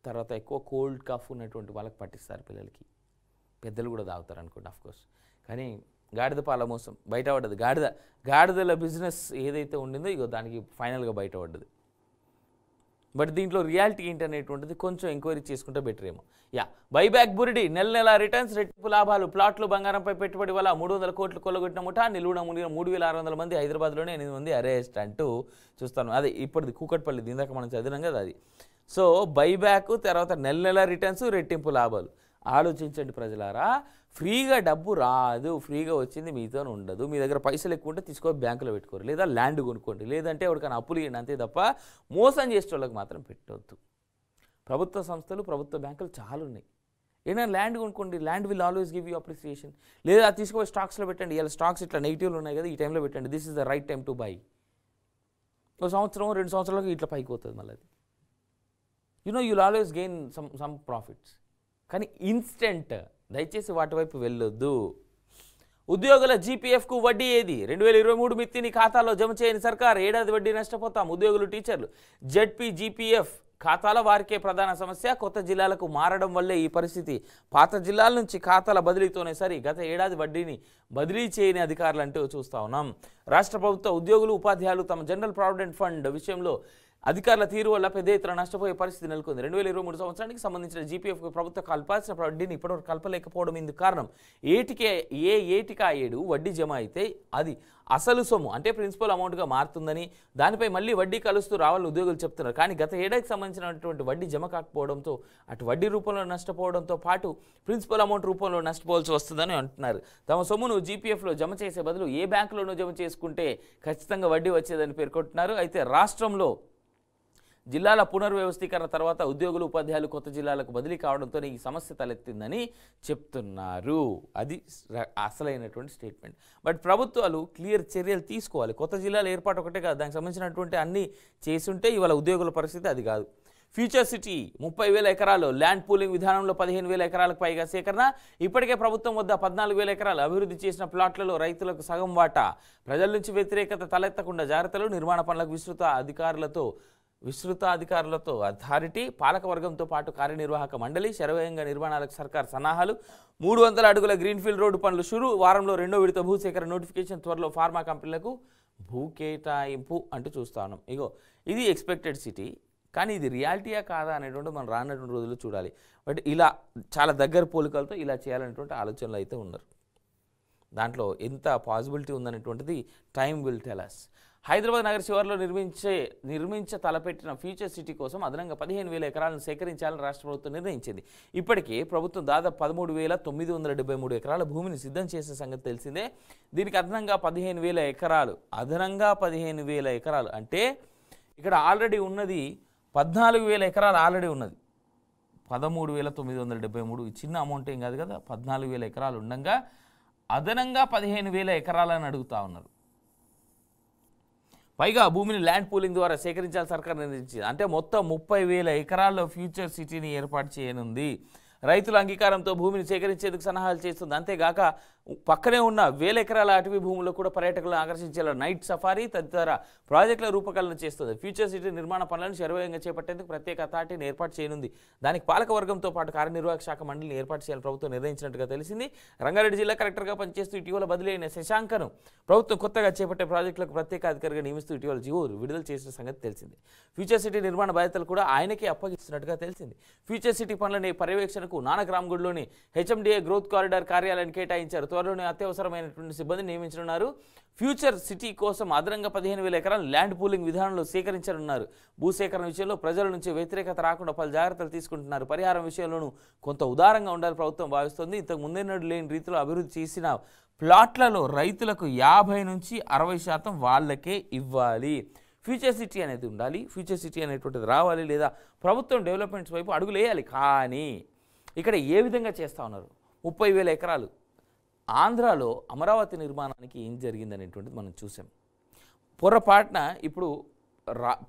తర్వాత ఎక్కువ కోల్డ్ కఫ్ ఉన్నటువంటి వాళ్ళకి పట్టిస్తారు పిల్లలకి. పెద్దలు కూడా తాగుతారు అనుకోండి ఆఫ్కోర్స్. కానీ గాడిద పాల మోసం బయటపడ్డది. గాడిదల బిజినెస్ ఏదైతే ఉండిందో ఇగో దానికి ఫైనల్గా బయటపడ్డది. బట్ దీంట్లో రియాలిటీ ఏంటనేటువంటిది కొంచెం ఎంక్వైరీ చేసుకుంటే బెటర్ ఏమో. బైబ్యాక్ బురిడి, నెల రిటర్న్స్, రెట్టింపు లాభాలు. ప్లాట్లు బంగారంపై పెట్టుబడి వల్ల 300 కోట్లు కొల్లగొట్టిన ముఠా. నిలువున మునిగిన 3,600 మంది. హైదరాబాద్లోనే 8 మంది అరెస్ట్ అంటూ చూస్తాను. అదే ఇప్పటిది కూకట్పల్లి, ఇందాక మనం చదివినాం కదా అది. సో బైబ్యాక్, తర్వాత నెల రిటర్న్స్, రెట్టింపు లాభాలు. ఆలోచించండి ప్రజలారా, ఫ్రీగా డబ్బు రాదు. ఫ్రీగా వచ్చింది మీతో ఉండదు. మీ దగ్గర పైసలు ఎక్కువ ఉంటే తీసుకో బ్యాంకులో పెట్టుకోరు, లేదా ల్యాండ్ కొనుక్కోండి, లేదంటే ఎవరికైనా అప్పులు ఇవ్వండి. అంతే తప్ప మోసం చేసే వాళ్ళకి మాత్రం పెట్టవద్దు. ప్రభుత్వ సంస్థలు, ప్రభుత్వ బ్యాంకులు చాలా ఉన్నాయి. ఏదైనా ల్యాండ్ కొనుక్కోండి, land will always give you appreciation. లేదా తీసుకొని స్టాక్స్లో పెట్టండి. ఇలా స్టాక్స్ ఇట్లా నెగిటివ్లు ఉన్నాయి కదా, ఈ టైంలో పెట్టండి. This is the right time to buy. ఒక సంవత్సరం 2 సంవత్సరాలకు ఇట్లా పైకి పోతుంది మళ్ళీ. You'll always gain some profits. కానీ ఇన్స్టెంట్ దయచేసి వాటి వైపు వెళ్ళొద్దు. ఉద్యోగుల జీపీఎఫ్కు వడ్డీ ఏది? 2023 మిత్తిని ఖాతాలో జమ చేయని సర్కార్. ఏడాది వడ్డీ నష్టపోతాం. ఉద్యోగులు, టీచర్లు. జెడ్పీ జీపీఎఫ్ ఖాతాల వారికే ప్రధాన సమస్య. కొత్త జిల్లాలకు మారడం వల్లే ఈ పరిస్థితి. పాత జిల్లాల నుంచి ఖాతాల బదిలీతోనే సరి. గత ఏడాది వడ్డీని బదిలీ చేయని అధికారులు అంటూ చూస్తా ఉన్నాం. రాష్ట్ర ప్రభుత్వ ఉద్యోగులు, ఉపాధ్యాయులు తమ జనరల్ ప్రావిడెంట్ ఫండ్ విషయంలో అధికారుల తీరు వల్ల పెద్ద ఎత్తున నష్టపోయే పరిస్థితి నెలకొంది. 2023 సంవత్సరానికి సంబంధించిన జీపీఎఫ్కు ప్రభుత్వం కల్పాల్సిన వడ్డీని ఇప్పటివరకు కల్పలేకపోవడం ఇందుకు కారణం. ఏటికా ఏడు వడ్డీ జమ అయితే అది అసలు సొమ్ము అంటే ప్రిన్సిపల్ అమౌంట్గా మారుతుందని, దానిపై మళ్ళీ వడ్డీ కలుస్తూ రావాలని ఉద్యోగులు చెప్తున్నారు. కానీ గత ఏడాదికి సంబంధించినటువంటి వడ్డీ జమ కాకపోవడంతో అటు వడ్డీ రూపంలో నష్టపోవడంతో పాటు ప్రిన్సిపల్ అమౌంట్ రూపంలో నష్టపోవాల్సి వస్తుందని అంటున్నారు. తమ సొమ్మును జీపీఎఫ్లో జమ చేసే బదులు ఏ బ్యాంకులోనూ జమ చేసుకుంటే ఖచ్చితంగా వడ్డీ వచ్చేదని పేర్కొంటున్నారు. అయితే రాష్ట్రంలో జిల్లాల పునర్వ్యవస్థీకరణ తర్వాత ఉద్యోగులు, ఉపాధ్యాయులు కొత్త జిల్లాలకు బదిలీ కావడంతో ఈ సమస్య తలెత్తిందని చెప్తున్నారు. అది అసలైనటువంటి స్టేట్మెంట్. బట్ ప్రభుత్వాలు క్లియర్ చర్యలు తీసుకోవాలి. కొత్త జిల్లాల ఏర్పాటు ఒకటే కాదు, దానికి సంబంధించినటువంటి అన్ని చేసుంటే ఇవాళ ఉద్యోగుల పరిస్థితి అది కాదు. ఫ్యూచర్ సిటీ 30,000 ఎకరాలు. ల్యాండ్ పూలింగ్ విధానంలో 15,000 ఎకరాలకు పైగా సేకరణ. ఇప్పటికే ప్రభుత్వం వద్ద 14,000 ఎకరాలు అభివృద్ధి చేసిన ప్లాట్లలో రైతులకు సగం వాటా. ప్రజల నుంచి వ్యతిరేకత తలెత్తకుండా జాగ్రత్తలు. నిర్మాణ పనులకు విస్తృత అధికారులతో అథారిటీ. పాలకవర్గంతో పాటు కార్యనిర్వాహక మండలి. శరవేగంగా నిర్మాణాలకు సర్కార్ సన్నాహాలు. 300 అడుగుల గ్రీన్ఫీల్డ్ రోడ్డు పనులు షురు. వారంలో 2వ విడత భూసేకరణ నోటిఫికేషన్. త్వరలో ఫార్మా కంపెనీలకు భూ కేటాయింపు అంటూ చూస్తా ఉన్నాం. ఇది ఎక్స్పెక్టెడ్ సిటీ, కానీ ఇది రియాలిటీయా కాదా అనేటువంటి మనం రానటువంటి రోజుల్లో చూడాలి. బట్ ఇలా చాలా దగ్గర పోలికలతో ఇలా చేయాలనేటువంటి ఆలోచనలు అయితే ఉన్నారు. దాంట్లో ఎంత పాసిబిలిటీ ఉందనేటువంటిది time will tell us. Hyderabad నగర శివార్లో నిర్మించ తలపెట్టిన ఫ్యూచర్ సిటీ కోసం అదనంగా 15,000 ఎకరాలను సేకరించాలని రాష్ట్ర ప్రభుత్వం నిర్ణయించింది. ఇప్పటికే ప్రభుత్వం దాదాపు 13,973 ఎకరాల భూమిని సిద్ధం చేసిన సంగతి తెలిసిందే. దీనికి అదనంగా 15,000 ఎకరాలు. అదనంగా 15,000 ఎకరాలు అంటే ఇక్కడ ఆల్రెడీ ఉన్నది 14,000 ఎకరాలు ఆల్రెడీ ఉన్నది. 13,973 చిన్న అమౌంట్ ఏం కాదు కదా. 14,000 ఎకరాలు ఉండగా అదనంగా 15,000 ఎకరాలని అడుగుతా ఉన్నారు. పైగా భూమిని ల్యాండ్ పూలింగ్ ద్వారా సేకరించాలని సర్కార్ నిర్ణయించింది. అంటే మొత్తం 30,000 ఎకరాల్లో ఫ్యూచర్ సిటీని ఏర్పాటు చేయనుంది. రైతుల అంగీకారంతో భూమిని సేకరించేందుకు సన్నాహాలు చేస్తుంది. అంతేగాక పక్కనే ఉన్న 1000 ఎకరాల అటవీ భూముల్లో కూడా పర్యాటకులను ఆకర్షించేలా నైట్ సఫారీ తదితర ప్రాజెక్టుల రూపకల్పన చేస్తుంది. ఫ్యూచర్ సిటీ నిర్మాణ పనులను శరవేగంగా చేపట్టేందుకు ప్రత్యేక అథారిటీని ఏర్పాటు చేయనుంది. దానికి పాలకవర్గంతో పాటు కార్యనిర్వాహక శాఖ మండలిని ఏర్పాటు చేయాలని ప్రభుత్వం నిర్ణయించినట్టుగా తెలిసింది. రంగారెడ్డి జిల్లా కలెక్టర్గా పనిచేస్తూ ఇటీవల బదిలీ అయిన శశాంకను ప్రభుత్వం కొత్తగా చేపట్టే ప్రాజెక్టులకు ప్రత్యేక అధికారిగా నియమిస్తూ ఇటీవల జీవో విడుదల చేసిన సంగతి తెలిసింది. ఫ్యూచర్ సిటీ నిర్మాణ బాధ్యతలు కూడా ఆయనకే అప్పగిస్తున్నట్టుగా తెలిసింది. ఫ్యూచర్ సిటీ పనులని పర్యవేక్షణకు నానక్రామ్గూడ్లోని హెచ్ఎండిఏ గ్రోత్ కారిడార్ కార్యాలయాన్ని కేటాయించారు. త్వరలోనే అత్యవసరమైనటువంటి సిబ్బందిని నియమించనున్నారు. ఫ్యూచర్ సిటీ కోసం అదనంగా 15,000 ఎకరాలు ల్యాండ్ పూలింగ్ విధానంలో సేకరించనున్నారు. భూసేకరణ విషయంలో ప్రజల నుంచి వ్యతిరేకత రాకుండా పలు జాగ్రత్తలు తీసుకుంటున్నారు. పరిహారం విషయంలోనూ కొంత ఉదారంగా ఉండాలని ప్రభుత్వం భావిస్తోంది. ఇంతకు ముందెన్నడూ లేని రీతిలో అభివృద్ధి చేసిన ప్లాట్లలో రైతులకు 50 నుంచి 60% వాళ్ళకే ఇవ్వాలి. ఫ్యూచర్ సిటీ అనేది ఉండాలి. ఫ్యూచర్ సిటీ అనేటువంటిది రావాలి, లేదా ప్రభుత్వం డెవలప్మెంట్స్ వైపు అడుగులు వేయాలి. కానీ ఇక్కడ ఏ విధంగా చేస్తూ ఉన్నారు? 30,000 ఎకరాలు ఆంధ్రాలో అమరావతి నిర్మాణానికి ఏం జరిగిందనేటువంటిది మనం చూసాం. పొరపాటున ఇప్పుడు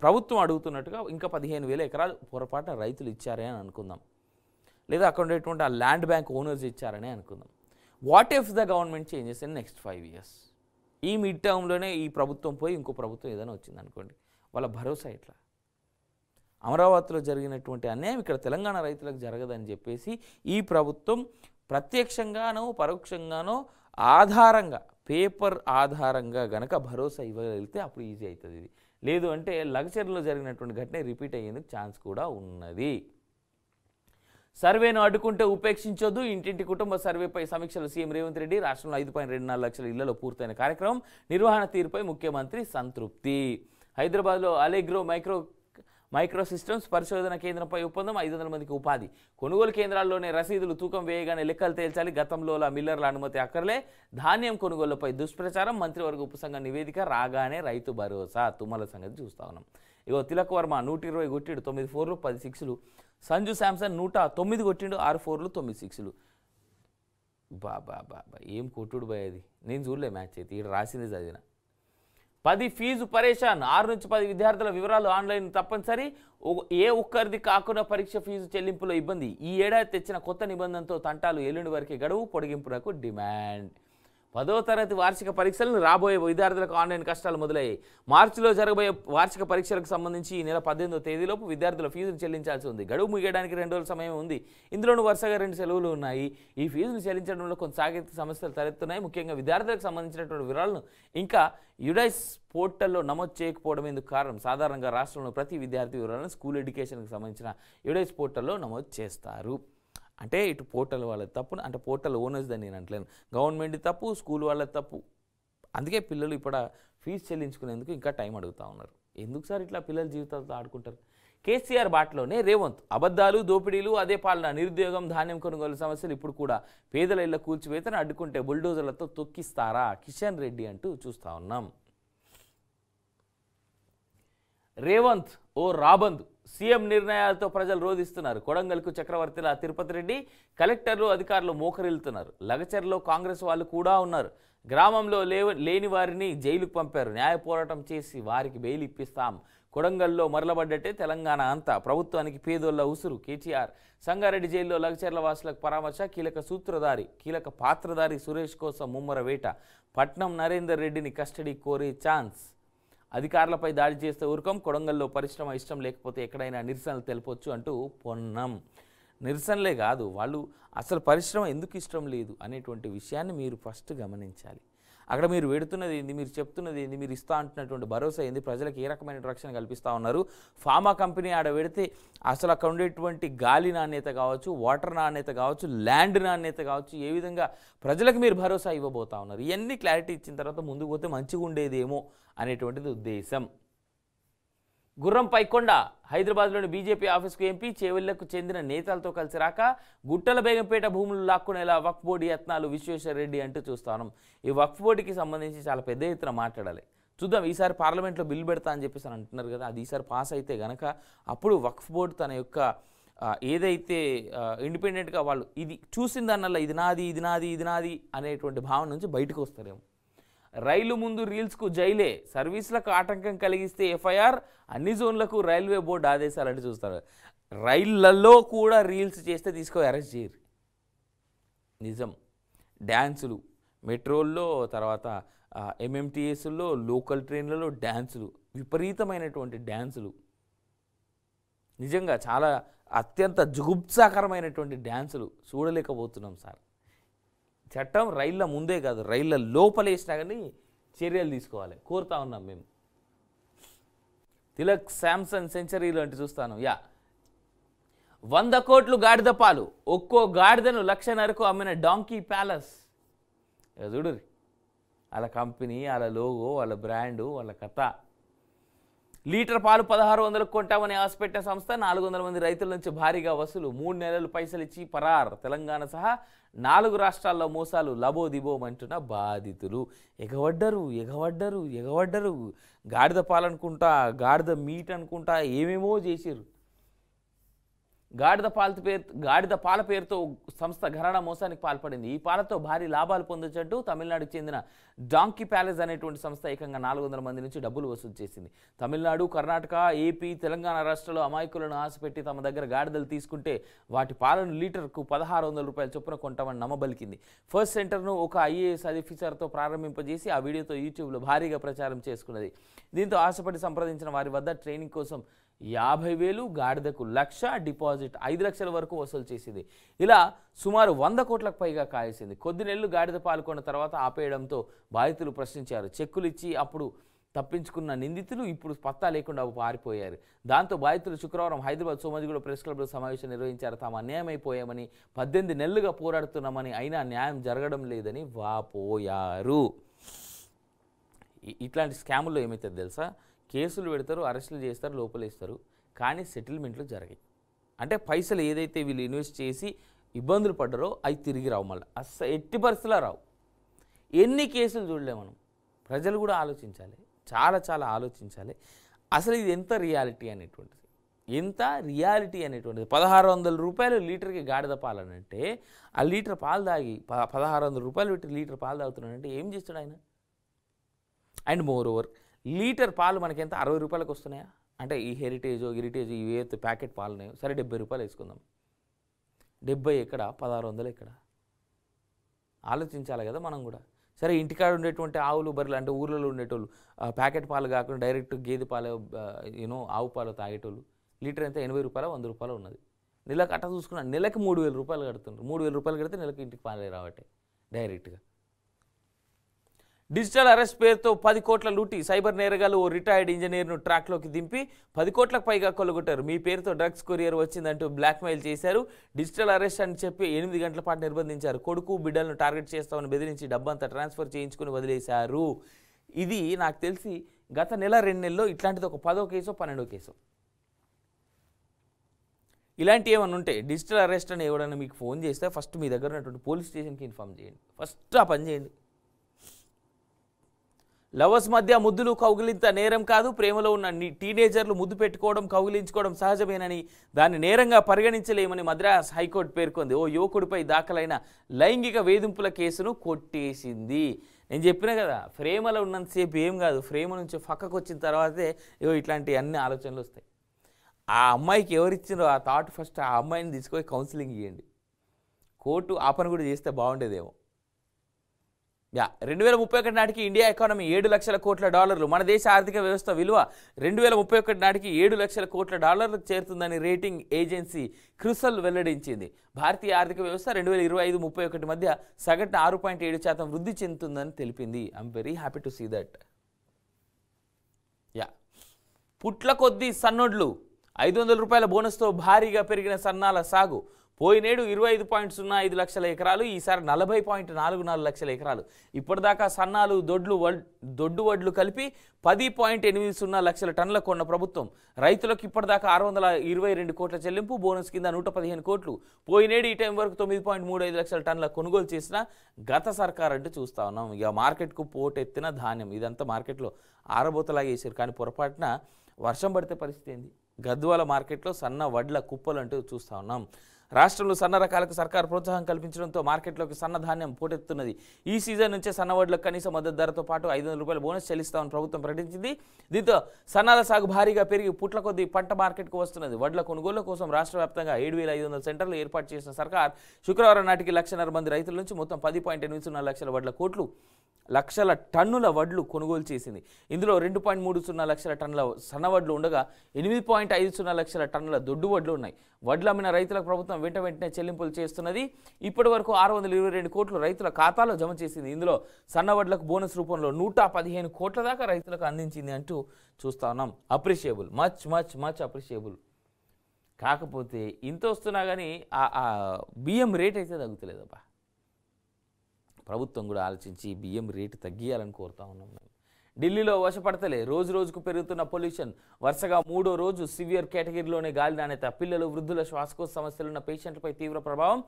ప్రభుత్వం అడుగుతున్నట్టుగా ఇంకా 15,000 ఎకరాలు పొరపాటున రైతులు ఇచ్చారే అని అనుకుందాం, లేదా అక్కడ ఉండేటువంటి ఆ ల్యాండ్ బ్యాంక్ ఓనర్స్ ఇచ్చారనే అనుకుందాం. What if the government changes in next 5 years? ఈ మిడ్ టర్మ్లోనే ఈ ప్రభుత్వం పోయి ఇంకో ప్రభుత్వం ఏదైనా వచ్చింది అనుకోండి, వాళ్ళ భరోసా ఎట్లా? అమరావతిలో జరిగినటువంటి అన్యాయం ఇక్కడ తెలంగాణ రైతులకు జరగదని చెప్పేసి ఈ ప్రభుత్వం ప్రత్యక్షంగానో పరోక్షంగానో ఆధారంగా పేపర్ ఆధారంగా గనక భరోసా ఇవ్వగలిగితే అప్పుడు ఈజీ అవుతుంది. ఇది లేదు అంటే లగచర్లో జరిగినటువంటి ఘటన రిపీట్ అయ్యేందుకు ఛాన్స్ కూడా ఉన్నది. సర్వేను అడ్డుకుంటే ఉపేక్షించొద్దు. ఇంటింటి కుటుంబ సర్వేపై సమీక్షలు సీఎం రేవంత్ రెడ్డి. రాష్ట్రంలో 5.24 లక్షల ఇళ్లలో పూర్తయిన కార్యక్రమం. నిర్వహణ తీరుపై ముఖ్యమంత్రి సంతృప్తి. హైదరాబాద్లో అలెగ్రో మైక్రో సిస్టమ్స్ పరిశోధన కేంద్రంపై ఒప్పందం. 500 మందికి ఉపాధి. కొనుగోలు కేంద్రాల్లోనే రసీదులు తూకం వేయగానే లెక్కలు తేల్చాలి. గతంలో మిల్లర్ల అనుమతి అక్కర్లే. ధాన్యం కొనుగోళ్లపై దుష్ప్రచారం. మంత్రివర్గ ఉపసంఘ నివేదిక రాగానే రైతు భరోసా. తుమ్మల సంగతి చూస్తా ఉన్నాం. ఇగో తిలక్ వర్మ 120 కొట్టిండు, 9 4లు 10 6లు. సంజు శాంసన్ 109 కొట్టిండు, 6 4లు 9 6లు. బాబా ఏం కొట్టుడు పోయేది. నేను చూడలే మ్యాచ్ అయితే, ఇక్కడ రాసింది చదివిన. 10 ఫీజు పరేషాన్. 6 నుంచి 10 విద్యార్థుల వివరాలు ఆన్లైన్ తప్పనిసరి. ఏ ఒక్కరిది కాకుండా పరీక్ష ఫీజు చెల్లింపులో ఇబ్బంది. ఈ ఏడాది తెచ్చిన కొత్త నిబంధనతో తంటాలు. ఎల్లుండి వరకే గడువు. పొడిగింపునకు డిమాండ్. 10వ తరగతి వార్షిక పరీక్షలను రాబోయే విద్యార్థులకు ఆన్లైన్ కష్టాలు మొదలయ్యాయి. మార్చిలో జరగబోయే వార్షిక పరీక్షలకు సంబంధించి ఈ నెల 18వ తేదీలోపు విద్యార్థుల ఫీజును చెల్లించాల్సి ఉంది. గడువు ముగియడానికి 2 రోజుల సమయం ఉంది. ఇందులోనూ వరుసగా 2 సెలవులు ఉన్నాయి. ఈ ఫీజును చెల్లించడంలో కొంత సాంకేతిక సమస్యలు తలెత్తున్నాయి. ముఖ్యంగా విద్యార్థులకు సంబంధించినటువంటి వివరాలను ఇంకా యుడైస్ పోర్టల్లో నమోదు చేయకపోవడం ఎందుకు కారణం? సాధారణంగా రాష్ట్రంలో ప్రతి విద్యార్థి వివరాలను స్కూల్ ఎడ్యుకేషన్కి సంబంధించిన యుడైస్ పోర్టల్లో నమోదు చేస్తారు. అంటే ఇటు పోర్టల్ వాళ్ళ తప్పు, అంటే పోర్టల్ ఓనర్స్ దాన్ని నేను అంటలేను. గవర్నమెంట్ తప్పు, స్కూల్ వాళ్ళ తప్పు. అందుకే పిల్లలు ఇప్పుడు ఫీజు చెల్లించుకునేందుకు ఇంకా టైం అడుగుతూ ఉన్నారు. ఎందుకు సార్ ఇట్లా పిల్లల జీవితాలతో ఆడుకుంటారు? కేసీఆర్ బాటలోనే రేవంత్. అబద్ధాలు, దోపిడీలు, అదే పాలన. నిరుద్యోగం, ధాన్యం కొనుగోలు సమస్యలు ఇప్పుడు కూడా. పేదల ఇళ్ల కూల్చివేతను అడ్డుకుంటే బుల్డోజర్లతో తొక్కిస్తారా? కిషన్ రెడ్డి అంటూ చూస్తూ ఉన్నాం. రేవంత్ ఓ రాబంద్. సీఎం నిర్ణయాలతో ప్రజలు రోధిస్తున్నారు. కొడంగల్కు చక్రవర్తిలా తిరుపతి రెడ్డి. కలెక్టర్లు, అధికారులు మోకరిల్లుతున్నారు. లగచర్లో కాంగ్రెస్ వాళ్ళు కూడా ఉన్నారు. గ్రామంలో లేని వారిని జైలుకు పంపారు. న్యాయ పోరాటం చేసి వారికి బెయిల్ ఇప్పిస్తాం. కొడంగల్లో మరలబడ్డట్టే తెలంగాణ అంతా. ప్రభుత్వానికి పేదోళ్ల ఉసురు. కేటీఆర్. సంగారెడ్డి జైల్లో లగచర్ల వాసులకు పరామర్శ. కీలక పాత్రధారి సురేష్ కోసం ముమ్మర వేట. పట్నం నరేందర్ రెడ్డిని కస్టడీ కోరే ఛాన్స్. అధికారులపై దాడి చేస్తే ఊరుకం. కొడంగల్లో పరిశ్రమ ఇష్టం లేకపోతే ఎక్కడైనా నిరసనలు తెలపొచ్చు అంటూ పొన్నం. నిరసనలే కాదు, వాళ్ళు అసలు పరిశ్రమ ఎందుకు ఇష్టం లేదు అనేటువంటి విషయాన్ని మీరు ఫస్ట్ గమనించాలి. అక్కడ మీరు వెడుతున్నది ఏంది, మీరు చెప్తున్నది ఏంది, మీరు ఇస్తా అంటున్నటువంటి భరోసా ఏంది, ప్రజలకు ఏ రకమైన రక్షణ కల్పిస్తూ ఉన్నారు? ఫార్మా కంపెనీ ఆడ పెడితే అసలు అక్కడ ఉండేటువంటి గాలి నాణ్యత కావచ్చు, వాటర్ నాణ్యత కావచ్చు, ల్యాండ్ నాణ్యత కావచ్చు, ఏ విధంగా ప్రజలకు మీరు భరోసా ఇవ్వబోతా ఉన్నారు? ఇవన్నీ క్లారిటీ ఇచ్చిన తర్వాత ముందుకు పోతే మంచిగా ఉండేదేమో అనేటువంటిది ఉద్దేశం. గుర్రం పైకొండ. హైదరాబాద్లోని బీజేపీ ఆఫీస్కు ఎంపీ చేవెళ్లకు చెందిన నేతలతో కలిసి రాక గుట్టల బేగంపేట భూములు లాక్కునేలా వక్ఫ్ బోర్డు యత్నాలు. విశ్వేశ్వర రెడ్డి అంటూ చూస్తాను. ఈ వక్ఫ్ బోర్డుకి సంబంధించి చాలా పెద్ద ఎత్తున మాట్లాడాలి. చూద్దాం, ఈసారి పార్లమెంట్లో బిల్లు పెడతా అని చెప్పేసి అంటున్నారు కదా, అది ఈసారి పాస్ అయితే గనక అప్పుడు వక్ఫ్ బోర్డు తన యొక్క ఏదైతే ఇండిపెండెంట్గా వాళ్ళు ఇది చూసిందన్నల్లా ఇది నాది ఇది నాది ఇది నాది అనేటువంటి భావన నుంచి బయటకు వస్తారేమో. రైలు ముందు రీల్స్కు జైలే. సర్వీసులకు ఆటంకం కలిగిస్తే ఎఫ్ఐఆర్. అన్ని జోన్లకు రైల్వే బోర్డు ఆదేశాలంటే చూస్తారు. రైళ్లలో కూడా రీల్స్ చేస్తే అరెస్ట్ చేయరు. నిజం. డ్యాన్సులు మెట్రోల్లో, తర్వాత ఎంఎంటీఎస్లో, లోకల్ ట్రైన్లలో డ్యాన్సులు, విపరీతమైనటువంటి డ్యాన్సులు, నిజంగా చాలా అత్యంత జుగుప్సాకరమైనటువంటి డ్యాన్సులు చూడలేకపోతున్నాం సార్. చట్టం రైళ్ళ ముందే కాదు, రైళ్ళ లోపలేసినా కానీ చర్యలు తీసుకోవాలి కోరుతా ఉన్నాం మేము. తిలక్ శాంసంగ్ సెంచరీలు అంటే చూస్తాను. 100 కోట్లు గాడిద పాలు, ఒక్కో గాడిదను 1,50,000కు అమ్మిన డాంకీ ప్యాలెస్. చూడు వాళ్ళ కంపెనీ, వాళ్ళ లోగో, వాళ్ళ బ్రాండు, వాళ్ళ కథ. లీటర్ పాలు 1,600కు కొంటామని ఆశపెట్టిన సంస్థ 400 మంది రైతుల నుంచి భారీగా వసూలు, 3 నెలలు పైసలు ఇచ్చి పరార్. తెలంగాణ సహా 4 రాష్ట్రాల్లో మోసాలు లబోదిబోమంటున్న బాధితులు. ఎగవడ్డరు. గాడిద పాలనుకుంటా, గాడిద మీట్ అనుకుంటా ఏమేమో చేసిర్రు. గాడిద పాల పేరుతో సంస్థ ఘరానా మోసానికి పాల్పడింది. ఈ పాలతో భారీ లాభాలు పొందొచ్చంటూ తమిళనాడుకు చెందిన డాంకీ ప్యాలెస్ అనేటువంటి సంస్థ ఏకంగా 400 మంది నుంచి డబ్బులు వసూలు చేసింది. తమిళనాడు, కర్ణాటక, ఏపీ, తెలంగాణ రాష్ట్రాల్లో అమాయకులను ఆశపెట్టి తమ దగ్గర గాడిదలు తీసుకుంటే వాటి పాలను లీటర్కు 1,600 రూపాయల చొప్పున కొంటామని నమ్మబలికింది. ఫస్ట్ సెంటర్ను ఒక ఐఏఎస్ ఆఫీసర్తో ప్రారంభింపజేసి ఆ వీడియోతో యూట్యూబ్లో భారీగా ప్రచారం చేసుకున్నది. దీంతో ఆశపడి సంప్రదించిన వారి వద్ద ట్రైనింగ్ కోసం 50,000, గాడిదకు 1,00,000, డిపాజిట్ 5 లక్షల వరకు వసూలు చేసింది. ఇలా సుమారు 100 కోట్లకు పైగా కాయేసింది. కొద్ది నెలలు గాడిద పాల్గొన్న తర్వాత ఆపేయడంతో బాధితులు ప్రశ్నించారు. చెక్కులు ఇచ్చి అప్పుడు తప్పించుకున్న నిందితులు ఇప్పుడు పత్తా లేకుండా పారిపోయారు. దాంతో బాధితులు శుక్రవారం హైదరాబాద్ సోమాజిగూడ ప్రెస్ క్లబ్లో సమావేశం నిర్వహించారు. తాము అన్యాయమైపోయామని, 18 నెలలుగా పోరాడుతున్నామని, అయినా న్యాయం జరగడం లేదని వాపోయారు. ఇట్లాంటి స్కాముల్లో ఏమవుతుంది తెలుసా? కేసులు పెడతారు, అరెస్టులు చేస్తారు, లోపలేస్తారు, కానీ సెటిల్మెంట్లు జరిగాయి. అంటే పైసలు ఏదైతే వీళ్ళు ఇన్వెస్ట్ చేసి ఇబ్బందులు పడ్డారో అవి తిరిగి రావు. మళ్ళీ ఎట్టి పరిస్థితుల్లో రావు. ఎన్ని కేసులు చూడలే మనం. ప్రజలు కూడా ఆలోచించాలి, చాలా ఆలోచించాలి. అసలు ఇది ఎంత రియాలిటీ అనేటువంటిది, 1,600 రూపాయలు లీటర్కి గాడిద పాలనంటే, ఆ లీటర్ పాలు తాగి 1,600 రూపాయలు పెట్టి లీటర్ పాలు తాగుతున్నాడంటే ఏం చేస్తాడు ఆయన? అండ్ మోర్ ఓవర్ లీటర్ పాలు మనకి ఎంత 60 రూపాయలకు వస్తున్నాయా? అంటే ఈ హెరిటేజ్ ఇవేతో ప్యాకెట్ పాలు ఉన్నాయో సరే 70 రూపాయలు వేసుకుందాం. 70 ఎక్కడ, 1,600 ఎక్కడ? ఆలోచించాలి కదా మనం కూడా. సరే ఇంటికాడ ఉండేటువంటి ఆవులు, బర్రెలు అంటే ఊర్లలో ఉండేటోళ్ళు ప్యాకెట్ పాలు కాకుండా డైరెక్ట్ గేదె పాలు, ఆవు పాలు తాగేటోళ్ళు లీటర్ ఎంత 80 రూపాయలు, 100 రూపాయలు ఉన్నది. నెలకు అట్ట చూసుకున్నా నెలకి 3,000 రూపాయలు కడుతున్నారు. 3,000 రూపాయలు కడితే నెలకి ఇంటికి పాలే రావట్టే డైరెక్ట్గా. డిజిటల్ అరెస్ట్ పేరుతో 10 కోట్ల లూటీ. సైబర్ నేరగాలు ఓ రిటైర్డ్ ఇంజనీర్ను ట్రాక్లోకి దింపి 10 కోట్లకు పైగా కొల్లగొట్టారు. మీ పేరుతో డ్రగ్స్ కొరియర్ వచ్చిందంటూ బ్లాక్మెయిల్ చేశారు. డిజిటల్ అరెస్ట్ అని చెప్పి 8 గంటల పాటు నిర్బంధించారు. కొడుకు బిడ్డలను టార్గెట్ చేస్తామని బెదిరించి డబ్బంతా ట్రాన్స్ఫర్ చేయించుకుని వదిలేశారు. ఇది నాకు తెలిసి గత నెల 2 నెలల్లో ఇట్లాంటిది ఒక 10వ కేసో 12వ కేసో. ఇలాంటి ఏమన్నా ఉంటే డిజిటల్ అరెస్ట్ అని ఎవడన్నా మీకు ఫోన్ చేస్తే ఫస్ట్ మీ దగ్గర ఉన్నటువంటి పోలీస్ స్టేషన్కి ఇన్ఫామ్ చేయండి. ఫస్ట్ ఆ పని చేయండి. లవర్స్ మధ్య ముద్దులు కౌగిలింత నేరం కాదు. ప్రేమలో ఉన్న టీనేజర్లు ముద్దు పెట్టుకోవడం, కౌగిలించుకోవడం సహజమేనని, దాన్ని నేరంగా పరిగణించలేమని మద్రాస్ హైకోర్టు పేర్కొంది. ఓ యువకుడిపై దాఖలైన లైంగిక వేధింపుల కేసును కొట్టేసింది. నేను చెప్పినా కదా, ప్రేమలో ఉన్నంతసేపు ఏం కాదు, ప్రేమ నుంచి పక్కకు వచ్చిన తర్వాతే ఇట్లాంటి అన్ని ఆలోచనలు వస్తాయి. ఆ అమ్మాయికి ఎవరిచ్చిందో ఆ థాట్ ఫస్ట్ ఆ అమ్మాయిని తీసుకొని కౌన్సిలింగ్ ఇవ్వండి. కోర్టు ఆ పని కూడా చేస్తే బాగుండేదేమో. 2031 నాటికి ఇండియా ఎకానమీ $7 లక్షల కోట్ల. మన దేశ ఆర్థిక వ్యవస్థ విలువ 2031 నాటికి $7 లక్షల కోట్ల చేరుతుందని రేటింగ్ ఏజెన్సీ క్రిసల్ వెల్లడించింది. భారతీయ ఆర్థిక వ్యవస్థ 2025-31 మధ్య సగటున 6.7% వృద్ధి చెందుతుందని తెలిపింది. I'm very happy to see that. పుట్ల కొద్దీ సన్నోడ్లు. 500 రూపాయల బోనస్తో భారీగా పెరిగిన సన్నాల సాగు. పోయినేడు 25.05 లక్షల ఎకరాలు, ఈసారి 40.44 లక్షల ఎకరాలు. ఇప్పటిదాకా సన్నాలు, దొడ్డు వడ్లు కలిపి 10.80 లక్షల టన్నుల కొన్న ప్రభుత్వం. రైతులకు ఇప్పటిదాకా 622 కోట్ల చెల్లింపు, బోనస్ కింద 115 కోట్లు. పోయినేడు ఈ టైం వరకు 9.35 లక్షల టన్నుల కొనుగోలు చేసిన గత సర్కార్ అంటే చూస్తా ఉన్నాం. ఇక మార్కెట్కు పోటెత్తిన ధాన్యం. ఇదంతా మార్కెట్లో ఆరబోతలాగా వేసారు. కానీ పొరపాటున వర్షం పడితే పరిస్థితి ఏంది? గద్వాల మార్కెట్లో సన్న వడ్ల కుప్పలు అంటూ చూస్తూ ఉన్నాం. రాష్ట్రంలో సన్న రకాలకు సర్కారు ప్రోత్సాహం కల్పించడంతో మార్కెట్లోకి సన్న ధాన్యం పోటెత్తున్నది. ఈ సీజన్ నుంచే సన్న వడ్లకు కనీస మద్దతు ధరతో పాటు 500 రూపాయల బోనస్ చెల్లిస్తామని ప్రభుత్వం ప్రకటించింది. దీంతో సన్నాల సాగు భారీగా పెరిగి పుట్ల కొద్దీ పంట మార్కెట్కు వస్తున్నది. వడ్ల కొనుగోలు కోసం రాష్ట్ర వ్యాప్తంగా 7,500 సెంటర్లు ఏర్పాటు చేసిన సర్కార్ శుక్రవారం నాటికి 1,00,000 మంది రైతుల నుంచి మొత్తం 10.80 లక్షల టన్నుల వడ్లు కొనుగోలు చేసింది. ఇందులో 2.30 లక్షల టన్నుల సన్నవడ్లు ఉండగా 8.50 లక్షల టన్నుల దొడ్డు వడ్లు ఉన్నాయి. వడ్లు అమ్మిన రైతులకు ప్రభుత్వం వెంటనే చెల్లింపులు చేస్తున్నది. ఇప్పటి వరకు 622 కోట్లు రైతుల ఖాతాలో జమ చేసింది. ఇందులో సన్నవడ్లకు బోనస్ రూపంలో 115 కోట్ల దాకా రైతులకు అందించింది అంటూ చూస్తా ఉన్నాం. Appreciable, much much much appreciable. కాకపోతే ఇంత వస్తున్నా కానీ ఆ బియ్యం రేట్ అయితే తగ్గుతలేదబ్బా. ప్రభుత్వం కూడా ఆలోచించి బియ్యం రేటు తగ్గియాలని కోరుతా ఉన్నాం. ఢిల్లీలో వశపడతలే రోజు రోజుకు పెరుగుతున్న పొల్యూషన్. వరుసగా 3వ రోజు సివియర్ కేటగిరీలోనే గాలి నాణ్యత. పిల్లలు, వృద్ధుల శ్వాసకోశ సమస్యలున్న పేషెంట్లపై తీవ్ర ప్రభావం.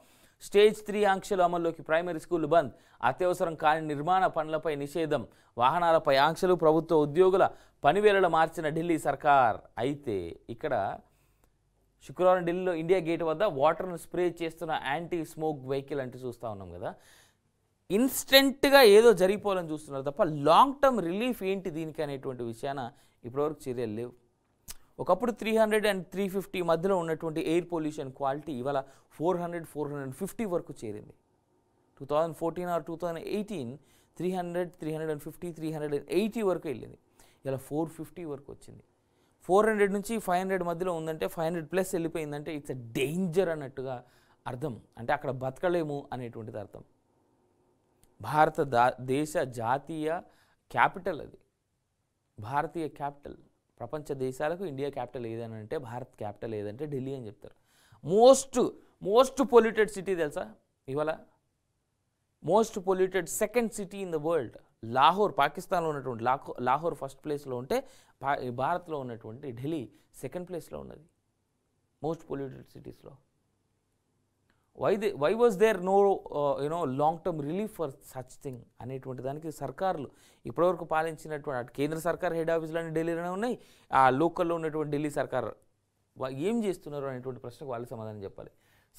స్టేజ్ 3 ఆంక్షలు అమల్లోకి. ప్రైమరీ స్కూళ్లు బంద్. అత్యవసరం కాని నిర్మాణ పనులపై నిషేధం. వాహనాలపై ఆంక్షలు. ప్రభుత్వ ఉద్యోగుల పనివేళలు మార్చిన ఢిల్లీ సర్కార్. అయితే ఇక్కడ శుక్రవారం ఢిల్లీలో ఇండియా గేట్ వద్ద వాటర్ను స్ప్రే చేస్తున్న యాంటీ స్మోక్ వెహికల్ అంటే చూస్తూ ఉన్నాం కదా. ఇన్స్టెంట్గా ఏదో జరిగిపోవాలని చూస్తున్నారు తప్ప లాంగ్ టర్మ్ రిలీఫ్ ఏంటి దీనికి అనేటువంటి విషయాన ఇప్పటివరకు చర్యలు లేవు. ఒకప్పుడు 300 and 350 మధ్యలో ఉన్నటువంటి ఎయిర్ పొల్యూషన్ క్వాలిటీ ఇవాళ 400-450 వరకు చేరింది. 2014 or 2018 300, 350, 380 వరకు వెళ్ళింది. ఇలా 450 వరకు వచ్చింది. 400 నుంచి 500 మధ్యలో ఉందంటే 500+ వెళ్ళిపోయిందంటే ఇట్స్ ఎ డేంజర్ అన్నట్టుగా అర్థం. అంటే అక్కడ బతకలేము అనేటువంటిది అర్థం. దేశ జాతీయ క్యాపిటల్ అది. భారతీయ క్యాపిటల్. ప్రపంచ దేశాలకు ఇండియా క్యాపిటల్ ఏదని అంటే భారత్ క్యాపిటల్ ఏదంటే ఢిల్లీ అని చెప్తారు. మోస్ట్ పొల్యూటెడ్ సిటీ తెలుసా ఇవాళ? Most polluted second city in the world Lahore. పాకిస్తాన్లో ఉన్నటువంటి లాహోర్ ఫస్ట్ ప్లేస్లో ఉంటే భారత్లో ఉన్నటువంటి ఢిల్లీ సెకండ్ ప్లేస్లో ఉన్నది మోస్ట్ పొల్యూటెడ్ సిటీస్లో. Why was there no long term relief for such thing అనేటువంటి దానికి సర్కార్లు ఇప్పటివరకు పాలించినటువంటి అటు కేంద్ర సర్కార్ హెడ్ ఆఫీసులన్నీ ఢిల్లీలోనే ఉన్నాయి. ఆ లోకల్లో ఉన్నటువంటి ఢిల్లీ సర్కార్ ఏం చేస్తున్నారు అనేటువంటి ప్రశ్నకు వాళ్ళు సమాధానం చెప్పాలి.